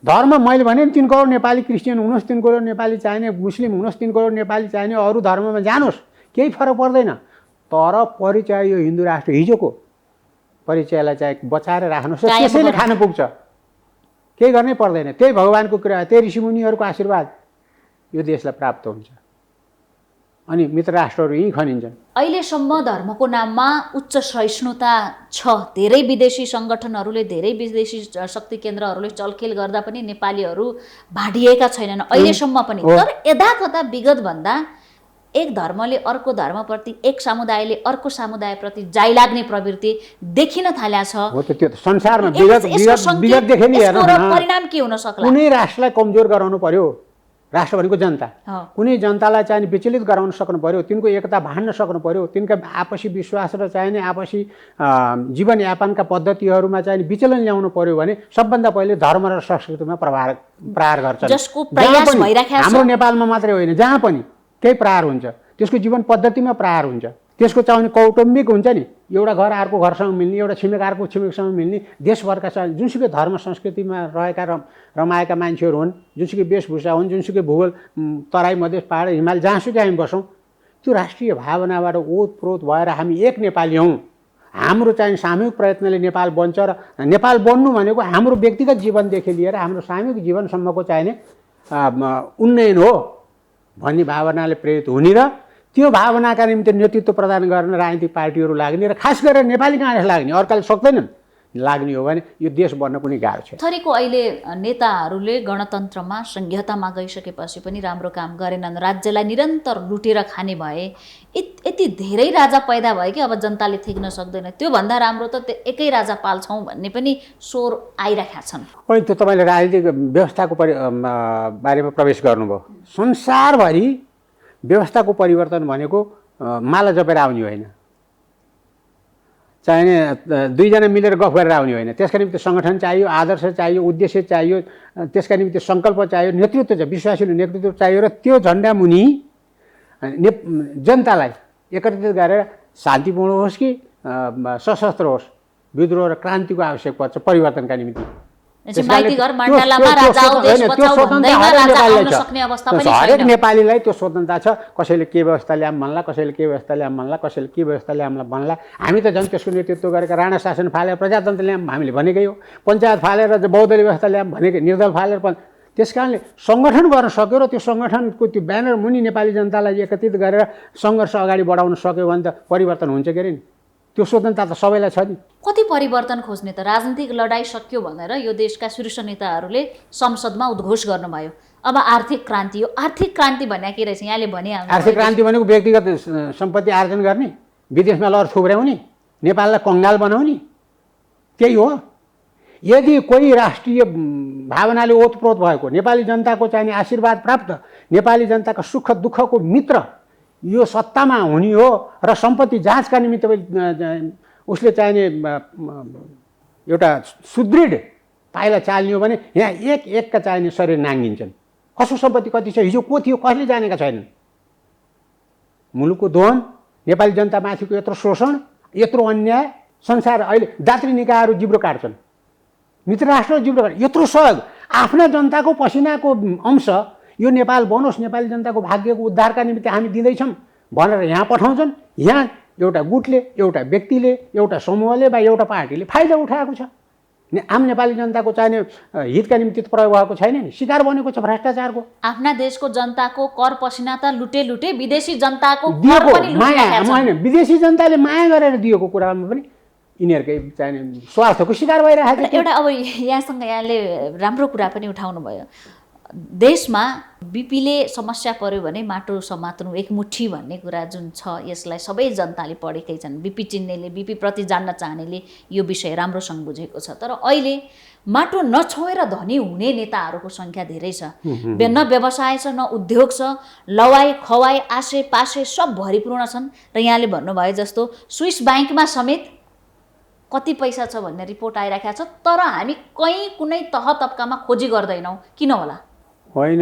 धर्म मैले भने 3 करोड नेपाली क्रिस्चियन हुनुहोस्, 3 करोड नेपाली चाहिने मुस्लिम हुनुहोस्, 3 करोड नेपाली चाहिने अरू धर्ममा जानुहोस्, केही फरक पर्दैन। तर परिचय यो हिन्दू राष्ट्र हिजोको परिचयलाई चाहिँ बचाएर राख्नुहोस्, त्यसैले खान पुग्छ, केही गर्नै पर्दैन। त्यही भगवानको कुरा, त्यही ऋषिमुनिहरूको आशीर्वाद यो देशलाई प्राप्त हुन्छ अनि मित्र राष्ट्रहरू यहीँ खनिन्छन्।
अहिलेसम्म धर्मको नाममा उच्च सहिष्णुता छ। धेरै विदेशी सङ्गठनहरूले, धेरै विदेशी शक्ति केन्द्रहरूले चलखेल गर्दा पनि नेपालीहरू भाँडिएका छैनन् अहिलेसम्म पनि। तर यदाकदा विगत भन्दा एक धर्मले अर्को धर्मप्रति, एक समुदायले अर्को समुदायप्रति जाइ लाग्ने प्रवृत्ति देखिन थालेको छ।
हो त, त्यो त संसारमा विगतदेखि नै हेर्नु न,
परिणाम के हुन सक्ला?
कुनै राष्ट्रलाई कमजोर गराउनु पर्यो, राष्ट्र भनेको जनता, कुनै जनतालाई चाहिने विचलित गराउन सक्नु पर्यो, तिनको एकता भान्न सक्नु पर्यो, तिनका आपसी विश्वास र चाहिने आपसी जीवनयापनका पद्धतिहरूमा चाहिने विचलन ल्याउनु पर्यो भने सबभन्दा पहिले धर्म र संस्कृतिमा प्रहार गर्छ।
जसको प्रयास भइरहेको छ।
हाम्रो नेपालमा मात्रै होइन, जहाँ पनि त्यही प्रहार हुन्छ। त्यसको जीवन पद्धतिमा प्रहार हुन्छ। त्यसको चाहिने कौटुम्बिक हुन्छ नि, एउटा घर अर्को घरसँग मिल्ने, एउटा छिमेक अर्को छिमेकसँग मिल्ने, देशभरका जुनसुकै धर्म संस्कृतिमा रहेका रमाएका मान्छेहरू हुन्, जुनसुकै वेशभूषा हुन्, जुनसुकै भूगोल, तराई, मधेस, पहाड, हिमाल, जहाँसुकै हामी बसौँ, त्यो राष्ट्रिय भावनाबाट ओतप्रोत भएर हामी एक नेपाली हौँ। हाम्रो चाहिँ सामूहिक प्रयत्नले नेपाल बन्छ र नेपाल बन्नु भनेको हाम्रो व्यक्तिगत जीवनदेखि लिएर हाम्रो सामूहिक जीवनसम्मको चाहिने उन्नयन हो भन्ने भावनाले प्रेरित हुने र त्यो भावनाका निम्ति नेतृत्व प्रदान गर्न राजनीतिक पार्टीहरू लाग्ने र खास गरेर नेपाली काङ्ग्रेस लाग्ने। अर्काले सक्दैनन्। लाग्ने हो भने यो देश बन्न कुनै गाह्रो छैन।
थरीको अहिले नेताहरूले गणतन्त्रमा संघीयतामा गइसकेपछि पनि राम्रो काम गरेनन्, राज्यलाई निरन्तर लुटेर खाने भए, यति धेरै राजा पैदा भयो कि अब जनताले थिक्न सक्दैन। त्योभन्दा राम्रो त एकै राजा पाल्छौँ भन्ने पनि स्वर आइरहेका छन्।
अनि त्यो तपाईँले राजनीतिक व्यवस्थाको बारेमा प्रवेश गर्नुभयो। संसारभरि व्यवस्थाको परिवर्तन भनेको माला जपेर आउने होइन, चाहिने दुईजना मिलेर गफ गरेर आउने होइन। त्यसका निम्ति सङ्गठन चाहियो, आदर्श चाहियो, उद्देश्य चाहियो, त्यसका निम्ति सङ्कल्प चाहियो, नेतृत्व चाहियो, विश्वासिलो नेतृत्व चाहियो। र त्यो झन्डा मुनि जनतालाई एकत्रित गरेर शान्तिपूर्ण होस् कि सशस्त्र होस्, विद्रोह र क्रान्तिको आवश्यक पर्छ परिवर्तनका निम्ति। हरेक नेपालीलाई त्यो स्वतन्त्रता छ। कसैले के व्यवस्था ल्याम भन्ला, कसैले के व्यवस्था ल्याम भन्ला, कसैले के व्यवस्था ल्याम भन्ला। हामी त झन् त्यसको नेतृत्व गरेका राणा शासन फालेर प्रजातन्त्र ल्याम हामीले भनेकै हो, पञ्चायत फालेर बहुदलीय व्यवस्था ल्याम भनेकै, निर्दल फालेर त्यस कारणले सङ्गठन गर्न सक्यो र त्यो सङ्गठनको त्यो ब्यानर मुनि नेपाली जनतालाई एकत्रित गरेर सङ्घर्ष अगाडि बढाउन सक्यो भने त परिवर्तन हुन्छ के अरे नि। त्यो स्वतन्त्रता त सबैलाई छ नि।
कति परिवर्तन खोज्ने त? राजनीतिक लडाइँ सक्यो भनेर यो देशका शीर्ष नेताहरूले संसदमा उद्घोष गर्नुभयो। अब आर्थिक क्रान्ति हो। आर्थिक क्रान्ति भन्ने के रहेछ? यहाँले भनिहाल्नु।
आर्थिक क्रान्ति भनेको व्यक्तिगत सम्पत्ति आर्जन गर्ने, विदेशमा लगेर थुप्र्याउने, नेपाललाई कङ्गाल बनाउने, त्यही हो। यदि कोही राष्ट्रिय भावनाले ओतप्रोत भएको, नेपाली जनताको चाहिने आशीर्वाद प्राप्त, नेपाली जनताका सुख दुःखको मित्र यो सत्तामा हुने हो र सम्पत्ति जाँचका निमित्त उसले चाहिने एउटा सुदृढ पाइला चाल्ने हो भने यहाँ एक एकका चाहिने शरीर नाङ्गिन्छन्। कसो सम्पत्ति कति छ, हिजो को थियो, कसले जानेका छैनन्। मुलुकको दोहन, नेपाली जनतामाथिको यत्रो शोषण, यत्रो अन्याय, संसार अहिले दात्री निकायहरू जिब्रो काट्छन्, मित्र राष्ट्र जिब्रो काट्छ। यत्रो सहयोग आफ्ना जनताको पसिनाको अंश यो नेपाल बनोस्, नेपाली जनताको भाग्यको उद्धारका निमित्त हामी दिँदैछौँ भनेर यहाँ पठाउँछन्। यहाँ एउटा गुटले, एउटा व्यक्तिले, एउटा समूहले वा एउटा पार्टीले फाइदा उठाएको छ। आम नेपाली जनताको चाहिने हितका निम्ति प्रयोग भएको छैन नि, शिकार बनेको छ भ्रष्टाचारको।
आफ्ना देशको जनताको कर पसिना त लुटे विदेशी जनताको
दिएको माया होइन, विदेशी जनताले माया गरेर दिएको कुरामा पनि यिनीहरूकै चाहिने स्वार्थको शिकार भइरहेको छ।
एउटा अब यहाँसँग यहाँले राम्रो कुरा पनि उठाउनु भयो। देशमा बिपीले समस्या पर्यो भने माटो समात्नु एकमुठी भन्ने कुरा जुन छ, यसलाई सबै जनताले पढेकै छन्। बिपी चिन्नेले, बिपी प्रति जान्न चाहनेले यो विषय राम्रोसँग बुझेको छ। तर अहिले माटो नछोएर धनी हुने नेताहरूको सङ्ख्या धेरै छ। न व्यवसाय छ, न उद्योग छ, लवाई खवाई आसे पासे सब भरिपूर्ण छन्। र यहाँले भन्नुभयो जस्तो स्विस ब्याङ्कमा समेत कति पैसा छ भन्ने रिपोर्ट आइरहेको छ। तर हामी कहीँ कुनै तह तब्कामा खोजी गर्दैनौँ, किन होला?
होइन,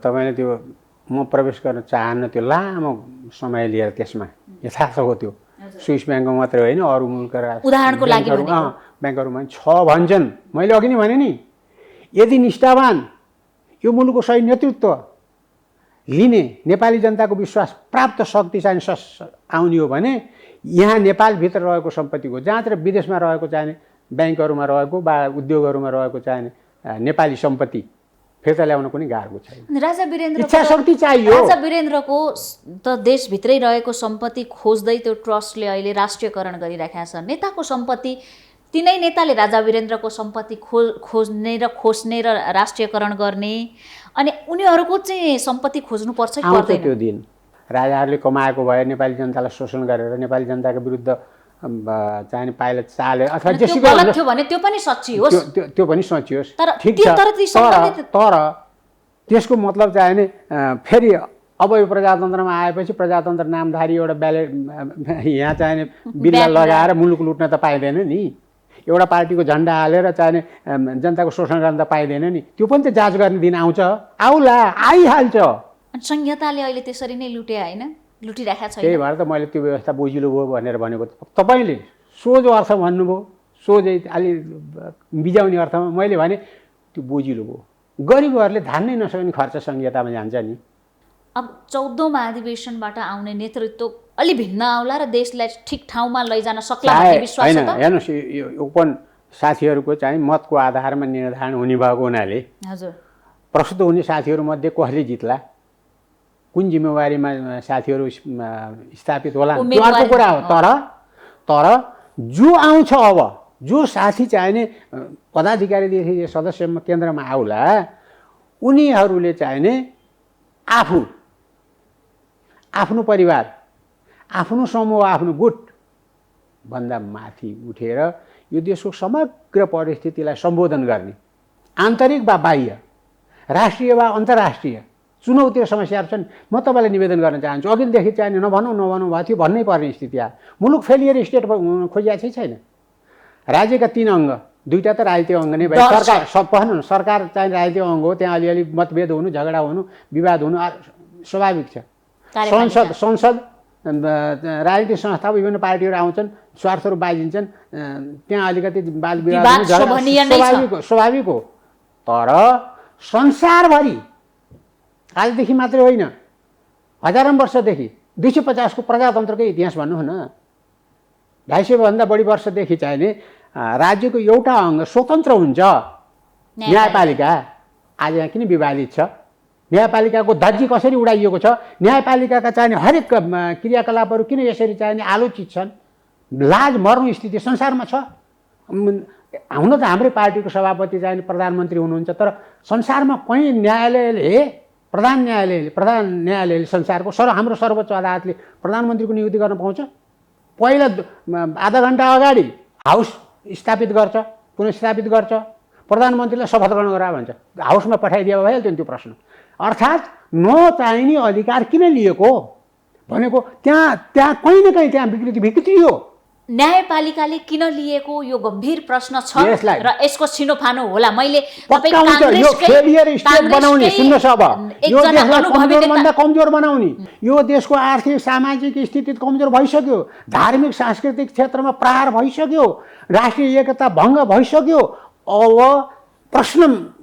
तपाईँले त्यो म प्रवेश गर्न चाहन्न त्यो लामो समय लिएर त्यसमा यथार्थ हो। त्यो स्विस ब्याङ्कमा मात्रै होइन, अरू मुलुकका
उदाहरणको लागि
ब्याङ्कहरूमा छ भन्छन्। मैले अघि नै भने नि, यदि निष्ठावान यो मुलुकको सही नेतृत्व लिने नेपाली जनताको विश्वास प्राप्त शक्ति चाहिँ आउने हो भने यहाँ नेपालभित्र रहेको सम्पत्तिको जाँच र विदेशमा रहेको चाहिने ब्याङ्कहरूमा रहेको वा उद्योगहरूमा रहेको चाहिने नेपाली सम्पत्ति फिर्ता ल्याउन कुनै गाह्रो छैन।
राजा वीरेन्द्र
इच्छा शक्ति चाहियो।
राजा वीरेन्द्रको त देशभित्रै रहेको सम्पत्ति खोज्दै त्यो ट्रस्टले अहिले राष्ट्रियकरण गरिरहेका छ। नेताको सम्पत्ति, तिनै नेताले राजा वीरेन्द्रको सम्पत्ति खोज्ने र खोस्ने र राष्ट्रियकरण गर्ने, अनि उनीहरूको चाहिँ सम्पत्ति खोज्नुपर्छ कि पर्दैन?
त्यो दिन राजाहरूले कमाएको भए नेपाली जनतालाई शोषण गरेर नेपाली जनताको विरुद्ध चाहिने पाइला चालेर अथवा
जेसुकै गलत थियो भने त्यो पनि सच्चियोस्,
त्यो पनि सच्चियोस्,
ठिक छ।
तर त्यसको मतलब चाहिने फेरि अब यो प्रजातन्त्रमा आएपछि प्रजातन्त्र नामधारी एउटा ब्यालेट यहाँ चाहिने बिल्ला लगाएर मुलुक लुट्न त पाइँदैन नि। एउटा पार्टीको झन्डा हालेर चाहिने जनताको शोषण गर्न त पाइँदैन नि। त्यो पनि त जाँच गर्ने दिन आउँछ, आउला, आइहाल्छ।
संहिताले अहिले त्यसरी नै लुटे होइन, लुटिरहेको छ।
त्यही भएर त मैले त्यो व्यवस्था बुझिलो भयो भनेर भनेको। तपाईँले सोझो अर्थ भन्नुभयो, सोझै अलि बिजाउने अर्थमा मैले भने त्यो बुझिलो भयो। गरिबहरूले धान्नै नसक्ने खर्च संहितामा जान्छ नि।
अब 14औं महाधिवेशनबाट आउने नेतृत्व अलि भिन्न आउला र देशलाई ठिक ठाउँमा लैजान सक्ला भन्ने विश्वास छ त?
हेर्नुहोस्, यो ओपन साथीहरूको चाहिँ मतको आधारमा निर्धारण हुने भएको हुनाले
हजुर
प्रस्तुत हुने साथीहरूमध्ये कसले जित्ला, कुन जिम्मेवारीमा साथीहरू स्थापित होला, त्यो अर्को कुरा हो। तर जो आउँछ अब जो साथी चाहिने पदाधिकारीदेखि सदस्य केन्द्रमा आउला उनीहरूले चाहिने आफ्नो परिवार, आफ्नो समूह, आफ्नो गुट भन्दा माथि उठेर यो देशको समग्र परिस्थितिलाई सम्बोधन गर्ने, आन्तरिक वा बाह्य, राष्ट्रिय वा अन्तर्राष्ट्रिय चुनौती र समस्याहरू छन्। म तपाईँलाई निवेदन गर्न चाहन्छु, अघिदेखि चाहिने नभनौँ भन्नुभएको थियो, भन्नै पर्ने स्थिति आयो। मुलुक फेलियर स्टेट खोजिएको छैन। राज्यका 3 अङ्ग, 2टा त राजनीतिक अङ्ग नै भयो। सरकार चाहिँ राजनीतिक अङ्ग हो, त्यहाँ अलिअलि मतभेद हुनु, झगडा हुनु, विवाद हुनु स्वाभाविक छ। संसद राजनीतिक संस्था, विभिन्न पार्टीहरू आउँछन्, स्वार्थहरू बाजिन्छन्, त्यहाँ अलिकति वाद विवाद स्वाभाविक हो। तर संसारभरि आजदेखि मात्रै होइन, हजारौँ वर्षदेखि 250 को प्रजातन्त्रकै इतिहास भन्नु न, 250 भन्दा बढी वर्षदेखि चाहिने राज्यको एउटा अङ्ग स्वतन्त्र हुन्छ, न्यायपालिका। आज यहाँ किन विवादित छ? न्यायपालिकाको धज्जी कसरी उडाइएको छ? न्यायपालिकाका चाहिने हरेक क्रियाकलापहरू किन यसरी चाहिने आलोचित छन्? लाज मर्नु स्थिति संसारमा छ। हुन त हाम्रै पार्टीको सभापति चाहिने प्रधानमन्त्री हुनुहुन्छ, तर संसारमा कहीँ प्रधान न्यायालयले संसारको हाम्रो सर्वोच्च अदालतले प्रधानमन्त्रीको नियुक्ति गर्न पाउँछ? पहिला आधा घन्टा अगाडि हाउस स्थापित गर्छ, पुनर्स्थापित गर्छ, प्रधानमन्त्रीलाई शपथ ग्रहण गरा भन्छ, हाउसमा पठाइदियो भइहाल्थ्यो नि त्यो प्रश्न। अर्थात् नचाहिने अधिकार किन लिएको भनेको त्यहाँ कहीँ न कहीँ त्यहाँ विकृति हो।
न्यायपालिकाले किन लिएको यो गम्भीर प्रश्न छ र यसको छिनोफानो होला। मैले
कमजोर बनाउने, यो देशको आर्थिक सामाजिक स्थिति कमजोर भइसक्यो, धार्मिक सांस्कृतिक क्षेत्रमा प्रहार भइसक्यो, राष्ट्रिय एकता भङ्ग भइसक्यो। अब प्रश्न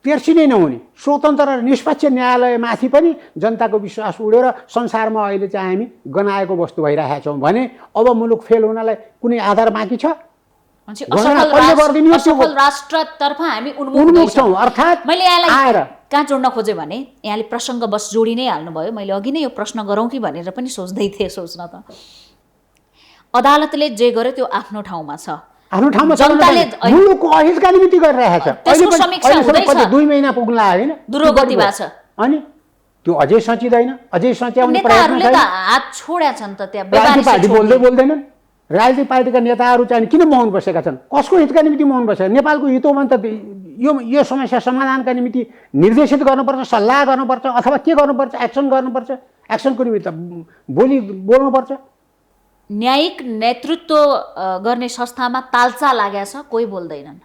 तेर्सिनै नहुने स्वतन्त्र र निष्पक्ष न्यायालयमाथि पनि जनताको विश्वास उडेर संसारमा अहिले चाहिँ हामी गनाएको वस्तु भइरहेका छौँ भने अब मुलुक फेल हुनलाई कुनै आधार बाँकी छ?
राष्ट्रतर्फ हामी उन्मुख छौँ।
अर्थात्
मैले यहाँलाई कहाँ जोड्न खोजेँ भने यहाँले प्रसङ्ग बस जोडी नै हाल्नुभयो। मैले अघि नै यो प्रश्न गरौँ कि भनेर पनि सोच्दै थिएँ। सोच्न त अदालतले जे गर्यो त्यो आफ्नो ठाउँमा छ,
आफ्नो ठाउँमा मुलुकको अहितका निमित्त गरिरहेको छ। 2 महिना पुग्न होइन,
दुर्गति भएको छ।
अनि त्यो अझै सचिँदैन, अझै सच्याउने
प्रयत्न छैन। हात छोड्या छन् त त्यहाँ।
पार्टी बोल्दैनन्। राजनीतिक पार्टीका नेताहरू चाहिँ किन मौन बसेका छन्? कसको हितका निमित्त मौन बसेका? नेपालको हित हो भने त यो समस्या समाधानका निमित्त निर्देशित गर्नुपर्छ, सल्लाह गर्नुपर्छ, अथवा के गर्नुपर्छ? एक्सन गर्नुपर्छ। एक्सनको निमित्त बोल्नुपर्छ।
न्यायिक नेतृत्व गर्ने संस्थामा तालचा लागेको छ, कोही बोल्दैनन्।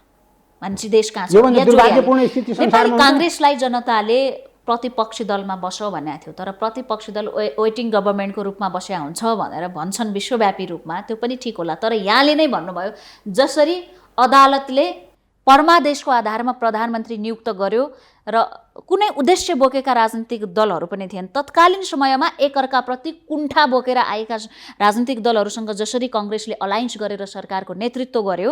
मान्छे देश कहाँ छ? नेपाली काङ्ग्रेसलाई जनताले प्रतिपक्षी दलमा बसो भनेको थियो, तर प्रतिपक्षी दल वेटिङ गभर्मेन्टको रूपमा बस्या हुन्छ भनेर भन्छन् विश्वव्यापी रूपमा। त्यो पनि ठिक होला, तर यहाँले नै भन्नुभयो जसरी अदालतले परमादेशको आधारमा प्रधानमन्त्री नियुक्त गर्यो र कुनै उद्देश्य बोकेका राजनीतिक दलहरू पनि थिएन। तत्कालीन समयमा एकअर्काप्रति कुण्ठा बोकेर आएका राजनीतिक दलहरूसँग जसरी काङ्ग्रेसले अलायन्स गरेर सरकारको नेतृत्व गर्यो,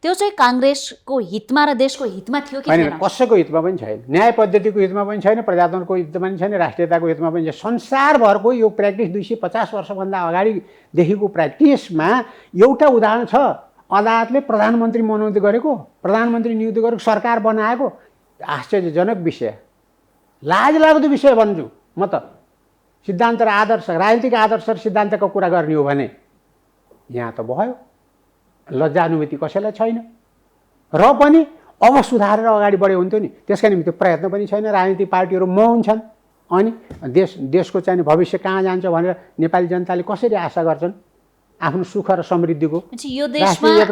त्यो चाहिँ काङ्ग्रेसको हितमा र देशको हितमा थियो कि छैन?
कसैको हितमा पनि छैन, न्याय पद्धतिको हितमा पनि छैन, प्रजातन्त्रको हितमा पनि छैन, राष्ट्रियताको हितमा पनि छैन। संसारभरको यो प्र्याक्टिस 250 वर्षभन्दा अगाडिदेखिको प्र्याक्टिसमा एउटा उदाहरण छ। अदालतले प्रधानमन्त्री मनोनित गरेको, प्रधानमन्त्री नियुक्त गरेको, सरकार बनाएको। आश्चर्यजनक विषय, लाज लाग्दो विषय भन्छु म त। सिद्धान्त र आदर्श, राजनीतिक आदर्श र सिद्धान्तको कुरा गर्ने हो भने यहाँ त भयो। लज्जानुभूति कसैलाई छैन र पनि अब सुधारेर अगाडि बढ्यो हुन्थ्यो नि। त्यसका निम्ति प्रयत्न पनि छैन। राजनीतिक पार्टीहरू मौन छन्। अनि देशको चाहिँ भविष्य कहाँ जान्छ भनेर नेपाली जनताले कसरी आशा गर्छन्? आफ्नो सुख र समृद्धिको,
यो देशमा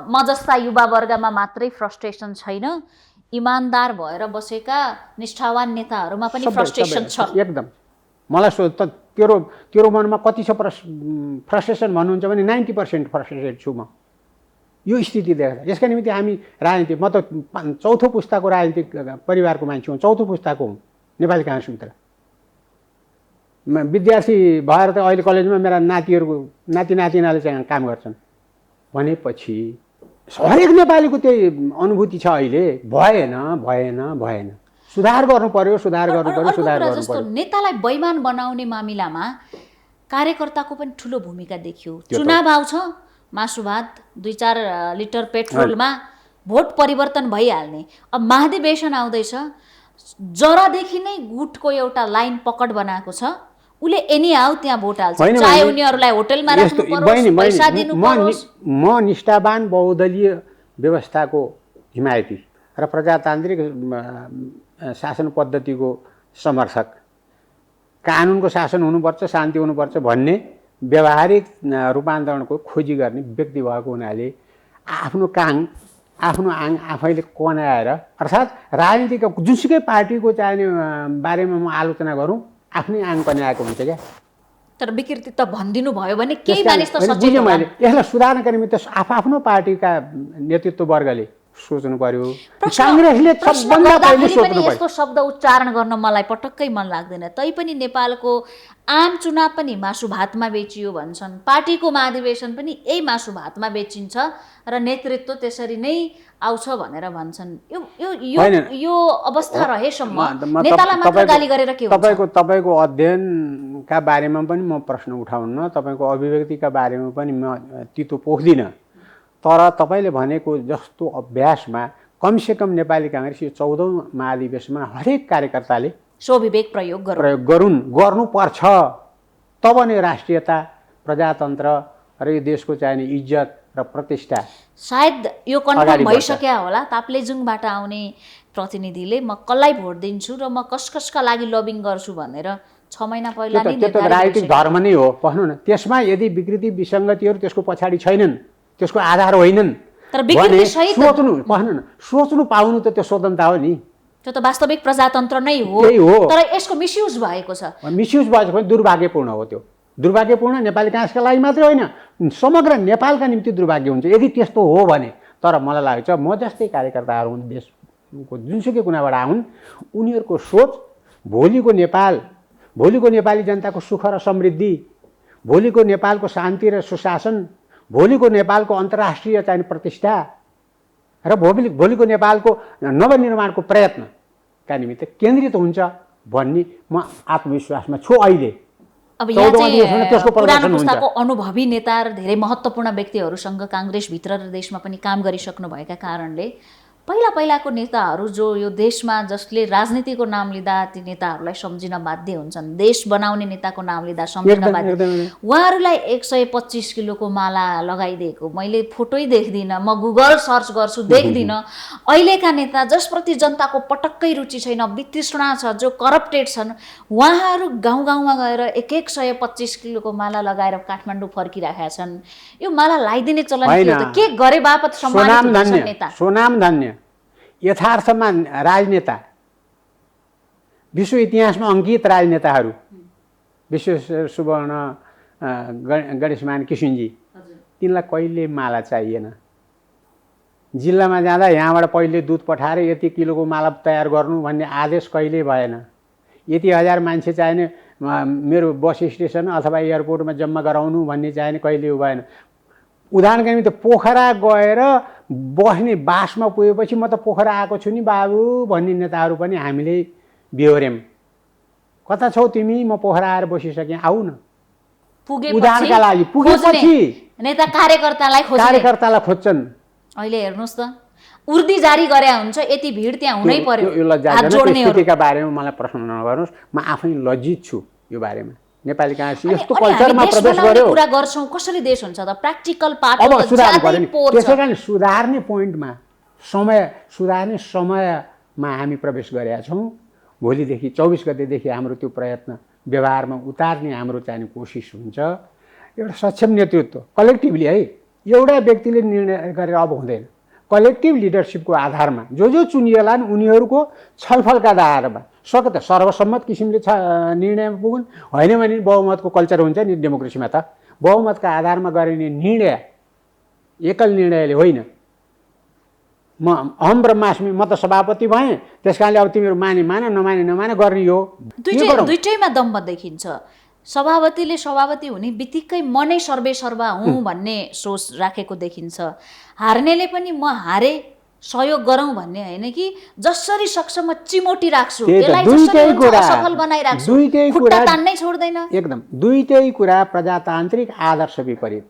म जस्ता युवा वर्गमा मात्रै फ्रस्ट्रेसन छैन, इमान्दार भएर बसेका निष्ठावान नेताहरूमा पनि फ्रस्ट्रेसन छ।
एकदम। मलाई तेरो मनमा कति छ फ्रस्ट्रेसन भन्नुहुन्छ भने 90% फ्रस्ट्रेटेड छु म यो स्थिति देख्दा। यसका निम्ति हामी राजनीति, म त 4थो पुस्ताको राजनीतिक परिवारको मान्छे हुँ, 4थो पुस्ताको हुँ नेपाली काङ्ग्रेस भित्र। विद्यार्थी भएर त अहिले कलेजमा मेरा नातिनाले चाहिँ काम गर्छन् भनेपछि हरेक नेपालीको त्यही अनुभूति छ। अहिले भएन, सुधार गर्नु पर्यो।
जस्तो नेतालाई बैमान बनाउने मामिलामा कार्यकर्ताको पनि ठुलो भूमिका देखियो। चुनाव आउँछ, मासु भात 2-4 लिटर पेट्रोलमा भोट परिवर्तन भइहाल्ने। अब महाधिवेशन आउँदैछ, जरादेखि नै गुटको एउटा लाइन पकड बनाएको छ, उसले एनी हाउ त्यहाँ भोट हाल्छ, चाहे उनीहरूलाई होटलमा राख्नु परोस्, पैसा दिनु परोस्।
म निष्ठावान बहुदलीय व्यवस्थाको हिमायती र प्रजातान्त्रिक शासन पद्धतिको समर्थक, कानुनको शासन हुनुपर्छ, शान्ति हुनुपर्छ भन्ने व्यावहारिक रूपान्तरणको खोजी गर्ने व्यक्ति भएको हुनाले आफ्नो आङ आफैले कनाएर, अर्थात् राजनीतिको जुनसुकै पार्टीको चाहिने बारेमा म आलोचना गरौँ, आफ्नै आङ कनाएको हुन्छ क्या।
तर विकृति त भनिदिनु भयो भने केही मानिस त सचेत
बुझेँ
होला।
मैले। यसलाई सुधार्नका निमित्त आफ्नो पार्टीका नेतृत्ववर्गले सोच्नु पर्यो। काङ्ग्रेसले सबभन्दा पहिले सोच्नु पर्यो।
यस्तो शब्द उच्चारण गर्न मलाई पटक्कै मन लाग्दैन। तैपनि नेपालको आम चुनाव पनि मासु भातमा बेचियो भन्छन्, पार्टीको महाधिवेशन पनि यही मासु भातमा बेचिन्छ र नेतृत्व त्यसरी नै आउँछ भनेर भन्छन्। यो अवस्था रहेसम्म नेतालाई मात्र गाली गरेर के हुन्छ?
तपाईँको अध्ययनका बारेमा पनि म प्रश्न उठाउन्न, तपाईँको अभिव्यक्तिका बारेमा पनि म तितो पोख्दिनँ, तर तपाईँले भनेको जस्तो अभ्यासमा कमसेकम नेपाली काङ्ग्रेस यो 14औं महाधिवेशनमा हरेक कार्यकर्ताले
स्वविवेक प्रयोग
गर्नुपर्छ। तब नै राष्ट्रियता, प्रजातन्त्र र यो देशको चाहिने इज्जत र प्रतिष्ठा
सायद यो कन्फर्म भइसक्यो होला। ताप्लेजुङबाट आउने प्रतिनिधिले म कसलाई भोट दिन्छु र म कसका लागि लबिङ गर्छु भनेर 6 महिना पहिला नै
त्यो त राजनीतिक धर्म नै हो। भन्नु न, त्यसमा यदि विकृति विसङ्गतिहरू त्यसको पछाडि छैनन्, त्यसको आधार होइनन्,
तर विकृति सहित
सोच्नु पाउनु त त्यो स्वतन्त्रता हो नि।
त्यो त वास्तविक प्रजातन्त्र नै हो, तर यसको मिसयुज भएको छ।
मिसयुज भएको पनि दुर्भाग्यपूर्ण हो। त्यो दुर्भाग्यपूर्ण नेपाली काङ्ग्रेसका लागि मात्रै होइन, समग्र नेपालका निम्ति दुर्भाग्य हुन्छ यदि त्यस्तो हो भने। तर मलाई लाग्छ म जस्तै कार्यकर्ताहरू हुन्, देशको जुनसुकै कुनाबाट आउन्, उनीहरूको सोच भोलिको नेपाली जनताको सुख र समृद्धि, भोलिको नेपालको शान्ति र सुशासन, भोलिको नेपालको अन्तर्राष्ट्रिय चाहिने प्रतिष्ठा र भोलिको नेपालको नवनिर्माणको प्रयत्नका निमित्त केन्द्रित हुन्छ भन्ने म आत्मविश्वासमा छु अहिले।
अब यहाँ चाहिँ पुरानो पुस्ताको अनुभवी नेता र धेरै महत्त्वपूर्ण व्यक्तिहरूसँग काङ्ग्रेसभित्र र देशमा पनि काम गरिसक्नुभएका कारणले पहिलाको नेताहरू जो यो देशमा जसले राजनीतिको नाम लिँदा ती नेताहरूलाई सम्झिन बाध्य हुन्छन्, देश बनाउने नेताको नाम लिँदा सम्झिन बाध्य, उहाँहरूलाई 125 किलोको माला लगाइदिएको मैले फोटोै देख्दिनँ, म गुगल सर्च गर्छु देख्दिनँ। अहिलेका नेता जसप्रति जनताको पटक्कै रुचि छैन, वितृष्णा छ, जो करप्टेड छन्, उहाँहरू गाउँमा गएर 125 किलोको माला लगाएर काठमाडौँ फर्किरहेका छन्। यो माला लगाइदिने चलन के गरे बापत सम्मानित हुन्छन् नेता?
सोनाम धन्य यथार्थमा राजनेता, विश्व इतिहासमा अङ्कित राजनेताहरू, विश्वेश्वर सुवर्ण, गणेशमान किसिनजी, तिनलाई कहिले माला चाहिएन। जिल्लामा जाँदा यहाँबाट पहिले दुध पठाएर यति किलोको माला तयार गर्नु भन्ने आदेश कहिल्यै भएन। यति हजार मान्छे चाहिने मेरो बस स्टेसन अथवा एयरपोर्टमा जम्मा गराउनु भन्ने चाहिने कहिले भएन। उदाहरणका निमित्त पोखरा गएर बस्ने बासमा पुगेपछि म त पोखरा आएको छु नि बाबु भन्ने नेताहरू पनि हामीले बेहोर्यौँ। कता छौ तिमी? म पोखरा आएर बसिसकेँ, आऊ न। उदाहरणका लागि पुगेपछि
नेता कार्यकर्तालाई
खोज्छन्।
अहिले हेर्नुहोस् त, उर्दी जारी गरे हुन्छ, यति भिड त्यहाँ हुनै पर्यो।
स्थितिका बारेमा मलाई प्रश्न नगर्नुहोस्, म आफै लज्जित छु यो बारेमा। नेपाली काङ्ग्रेस यस्तो कल्चरमा प्रवेश गर्यो।
कुरा गर्छौँ, कसरी देश हुन्छ त? प्र्याक्टिकल पार्ट
अब सुधार गर्यो नि। त्यसै कारण सुधार्ने पोइन्टमा सुधार्ने समयमा हामी प्रवेश गरेका छौँ। भोलिदेखि 24 गतेदेखि हाम्रो त्यो प्रयत्न व्यवहारमा उतार्ने हाम्रो चाहिने कोसिस हुन्छ। एउटा सक्षम नेतृत्व कलेक्टिभली है, एउटा व्यक्तिले निर्णय गरेर अब हुँदैन। कलेक्टिभ लिडरसिपको आधारमा जो चुनिएलान् उनीहरूको छलफलका आधारमा त सर्वसम्मत किसिमले निर्णयमा पुगुन्, होइन भने बहुमतको कल्चर हुन्छ नि डेमोक्रेसीमा। त बहुमतका आधारमा गरिने निर्णय एकल निर्णयले होइन। म अहम ब्रह्मास्मि, म त सभापति भएँ, त्यस कारणले अब तिमीहरू मान नमाने गर्ने हो।
दुईटैमा दम्भ देखिन्छ। सभापति हुने बित्तिकै म नै सर्वेसर्वा हुँ भन्ने सोच राखेको देखिन्छ। हार्नेले पनि म हारे, सहयोग गरौँ भन्ने होइन कि जसरी सक्छ म चिमोटी राख्छु, त्यसलाई सफल बनाइराख्छु, खुट्टा तान्नै छोड्दैन।
एकदम दुईटै कुरा प्रजातान्त्रिक आदर्श विपरीत।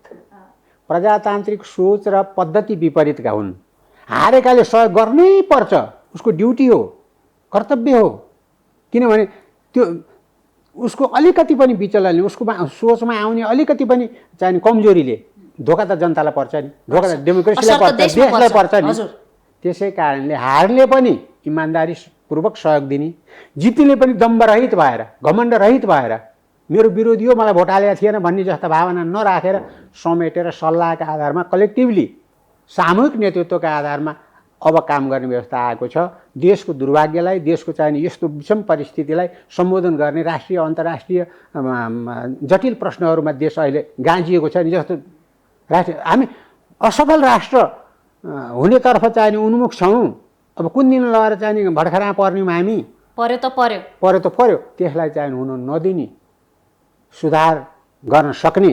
प्रजातान्त्रिक सोच र पद्धति विपरीतका हुन्। हारेकाले सहयोग गर्नै पर्छ, उसको ड्युटी हो, कर्तव्य हो। किनभने त्यो उसको अलिकति पनि विचलनले, उसको सोचमा आउने अलिकति पनि चाहिने कमजोरीले धोका त जनतालाई पर्छ नि, धोका त डेमोक्रेसीलाई पर्छ, देशलाई पर्छ नि। त्यसै कारणले हारले पनि इमान्दारीपूर्वक सहयोग दिने, जित्नेले पनि दम्बरहित भएर, घमण्डरहित भएर मेरो विरोधी हो, मलाई भोट हालेको थिएन भन्ने जस्ता भावना नराखेर समेटेर सल्लाहका आधारमा कलेक्टिभली सामूहिक नेतृत्वका आधारमा अब काम गर्ने व्यवस्था आएको छ। देशको दुर्भाग्यलाई, देशको चाहिने यस्तो विषम परिस्थितिलाई सम्बोधन गर्ने राष्ट्रिय अन्तर्राष्ट्रिय जटिल प्रश्नहरूमा देश अहिले गाँजिएको छ नि। जस्तो राष्ट्र हामी असफल राष्ट्र हुनेतर्फ चाहिने उन्मुख छौँ। अब कुन दिन लगाएर चाहिने भर्खरा पर्नेमा हामी
पर्यो त पर्यो त्यसलाई चाहिने हुन नदिने, सुधार गर्न सक्ने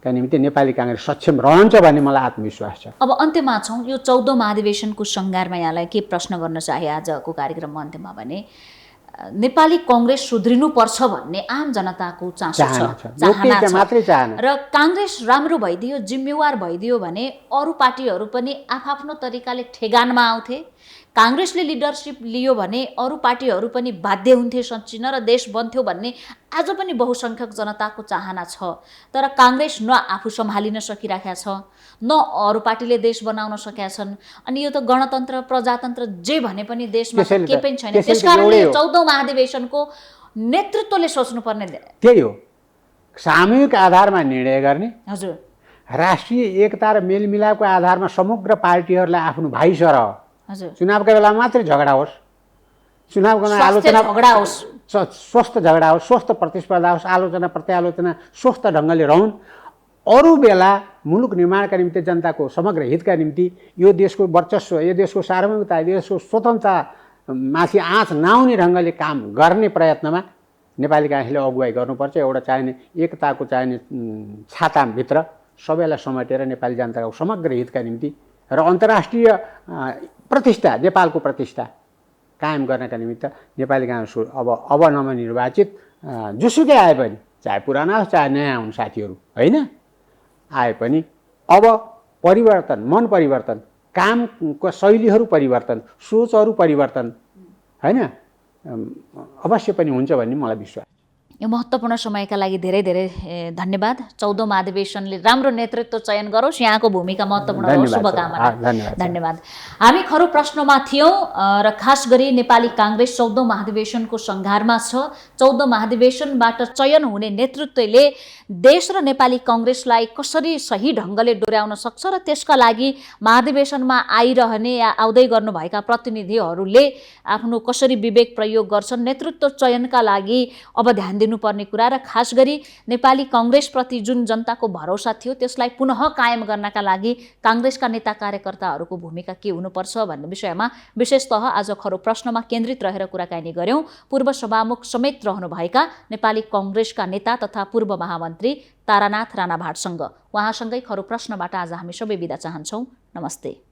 का निम्ति नेपाली काङ्ग्रेस सक्षम रहन्छ भन्ने मलाई आत्मविश्वास छ। अब अन्त्यमा छौँ, यो 14औं महाधिवेशनको सङ्घारमा यहाँलाई के प्रश्न गर्न चाहे आजको कार्यक्रममा अन्त्यमा भने नेपाली काङ्ग्रेस सुध्रिनुपर्छ भन्ने आम जनताको चासो छ, चाहना छ। र काङ्ग्रेस राम्रो भइदियो, जिम्मेवार भइदियो भने अरू पार्टीहरू पनि आफ्नो तरिकाले ठेगानमा आउँथे। काङ्ग्रेसले लिडरसिप लियो भने अरू पार्टीहरू पनि बाध्य हुन्थे सच्चिन र देश बन्थ्यो भन्ने आज पनि बहुसङ्ख्यक जनताको चाहना छ। तर काङ्ग्रेस न आफू सम्हालिन सकिरहेका छ, न अरू पार्टीले देश बनाउन सकेका छन्। अनि यो त गणतन्त्र, प्रजातन्त्र जे भने पनि देशमा केही पनि छैन। त्यसकारणले 14औं महाधिवेशनको नेतृत्वले सोच्नुपर्ने
त्यही हो, सामूहिक आधारमा निर्णय गर्ने।
हजुर,
राष्ट्रिय एकता र मेलमिलापको आधारमा समग्र पार्टीहरूलाई आफ्नो भाइ सरह, चुनावका बेला मात्रै झगडा होस्, चुनावको आलोचना
झगडा होस्,
स्वस्थ झगडा होस्, स्वस्थ प्रतिस्पर्धा होस्, आलोचना प्रत्यालोचना स्वस्थ ढङ्गले रहन्। अरू बेला मुलुक निर्माणका निम्ति, जनताको समग्र हितका निम्ति, यो देशको वर्चस्व, यो देशको सार्वभौमिकता, यो देशको स्वतन्त्रतामाथि आँच नआउने ढङ्गले काम गर्ने प्रयत्नमा नेपाली काङ्ग्रेसले अगुवाई गर्नुपर्छ। एउटा चाहिने एकताको चाहिने छाताभित्र सबैलाई समेटेर नेपाली जनताको समग्र हितका निम्ति र अन्तर्राष्ट्रिय प्रतिष्ठा, नेपालको प्रतिष्ठा कायम गर्नका निमित्त नेपाली काङ्ग्रेस अब नवनिर्वाचित जोसुकै आए पनि, चाहे पुराना होस् चाहे नयाँ हुन् साथीहरू होइन, आए पनि अब परिवर्तन, मन परिवर्तन, कामको शैलीहरू परिवर्तन, सोचहरू परिवर्तन होइन अवश्य पनि हुन्छ भन्ने मलाई विश्वास।
यो महत्त्वपूर्ण समयका लागि धेरै धेरै धन्यवाद। 14औं महाधिवेशनले राम्रो नेतृत्व चयन गरोस्, यहाँको भूमिका महत्त्वपूर्ण रहोस्, शुभकामना। धन्यवाद। हामी खरो प्रश्नमा थियौँ र खास गरी नेपाली काङ्ग्रेस 14औं महाधिवेशनको सङ्घारमा छ। 14औं महाधिवेशनबाट चयन हुने नेतृत्वले देश र नेपाली काङ्ग्रेसलाई कसरी सही ढङ्गले डोर्याउन सक्छ र त्यसका लागि महाधिवेशनमा आइरहने या आउँदै गर्नुभएका प्रतिनिधिहरूले आफ्नो कसरी विवेक प्रयोग गर्छन्, नेतृत्व चयनका लागि अब ध्यान दिनुपर्ने कुरा र खास गरी नेपाली काङ्ग्रेसप्रति जुन जनताको भरोसा थियो त्यसलाई पुनः कायम गर्नका लागि काङ्ग्रेसका नेता कार्यकर्ताहरूको भूमिका के हुनुपर्छ भन्ने विषयमा विशेषतः आज खरो प्रश्नमा केन्द्रित रहेर कुराकानी गर्यौं। पूर्व सभामुख समेत रहनुभएका नेपाली काङ्ग्रेसका नेता तथा पूर्व महामन्त्री तारानाथ राणाभाटसँग, उहाँसँगै खरो प्रश्नबाट आज हामी सबै बिदा चाहन्छौँ। नमस्ते।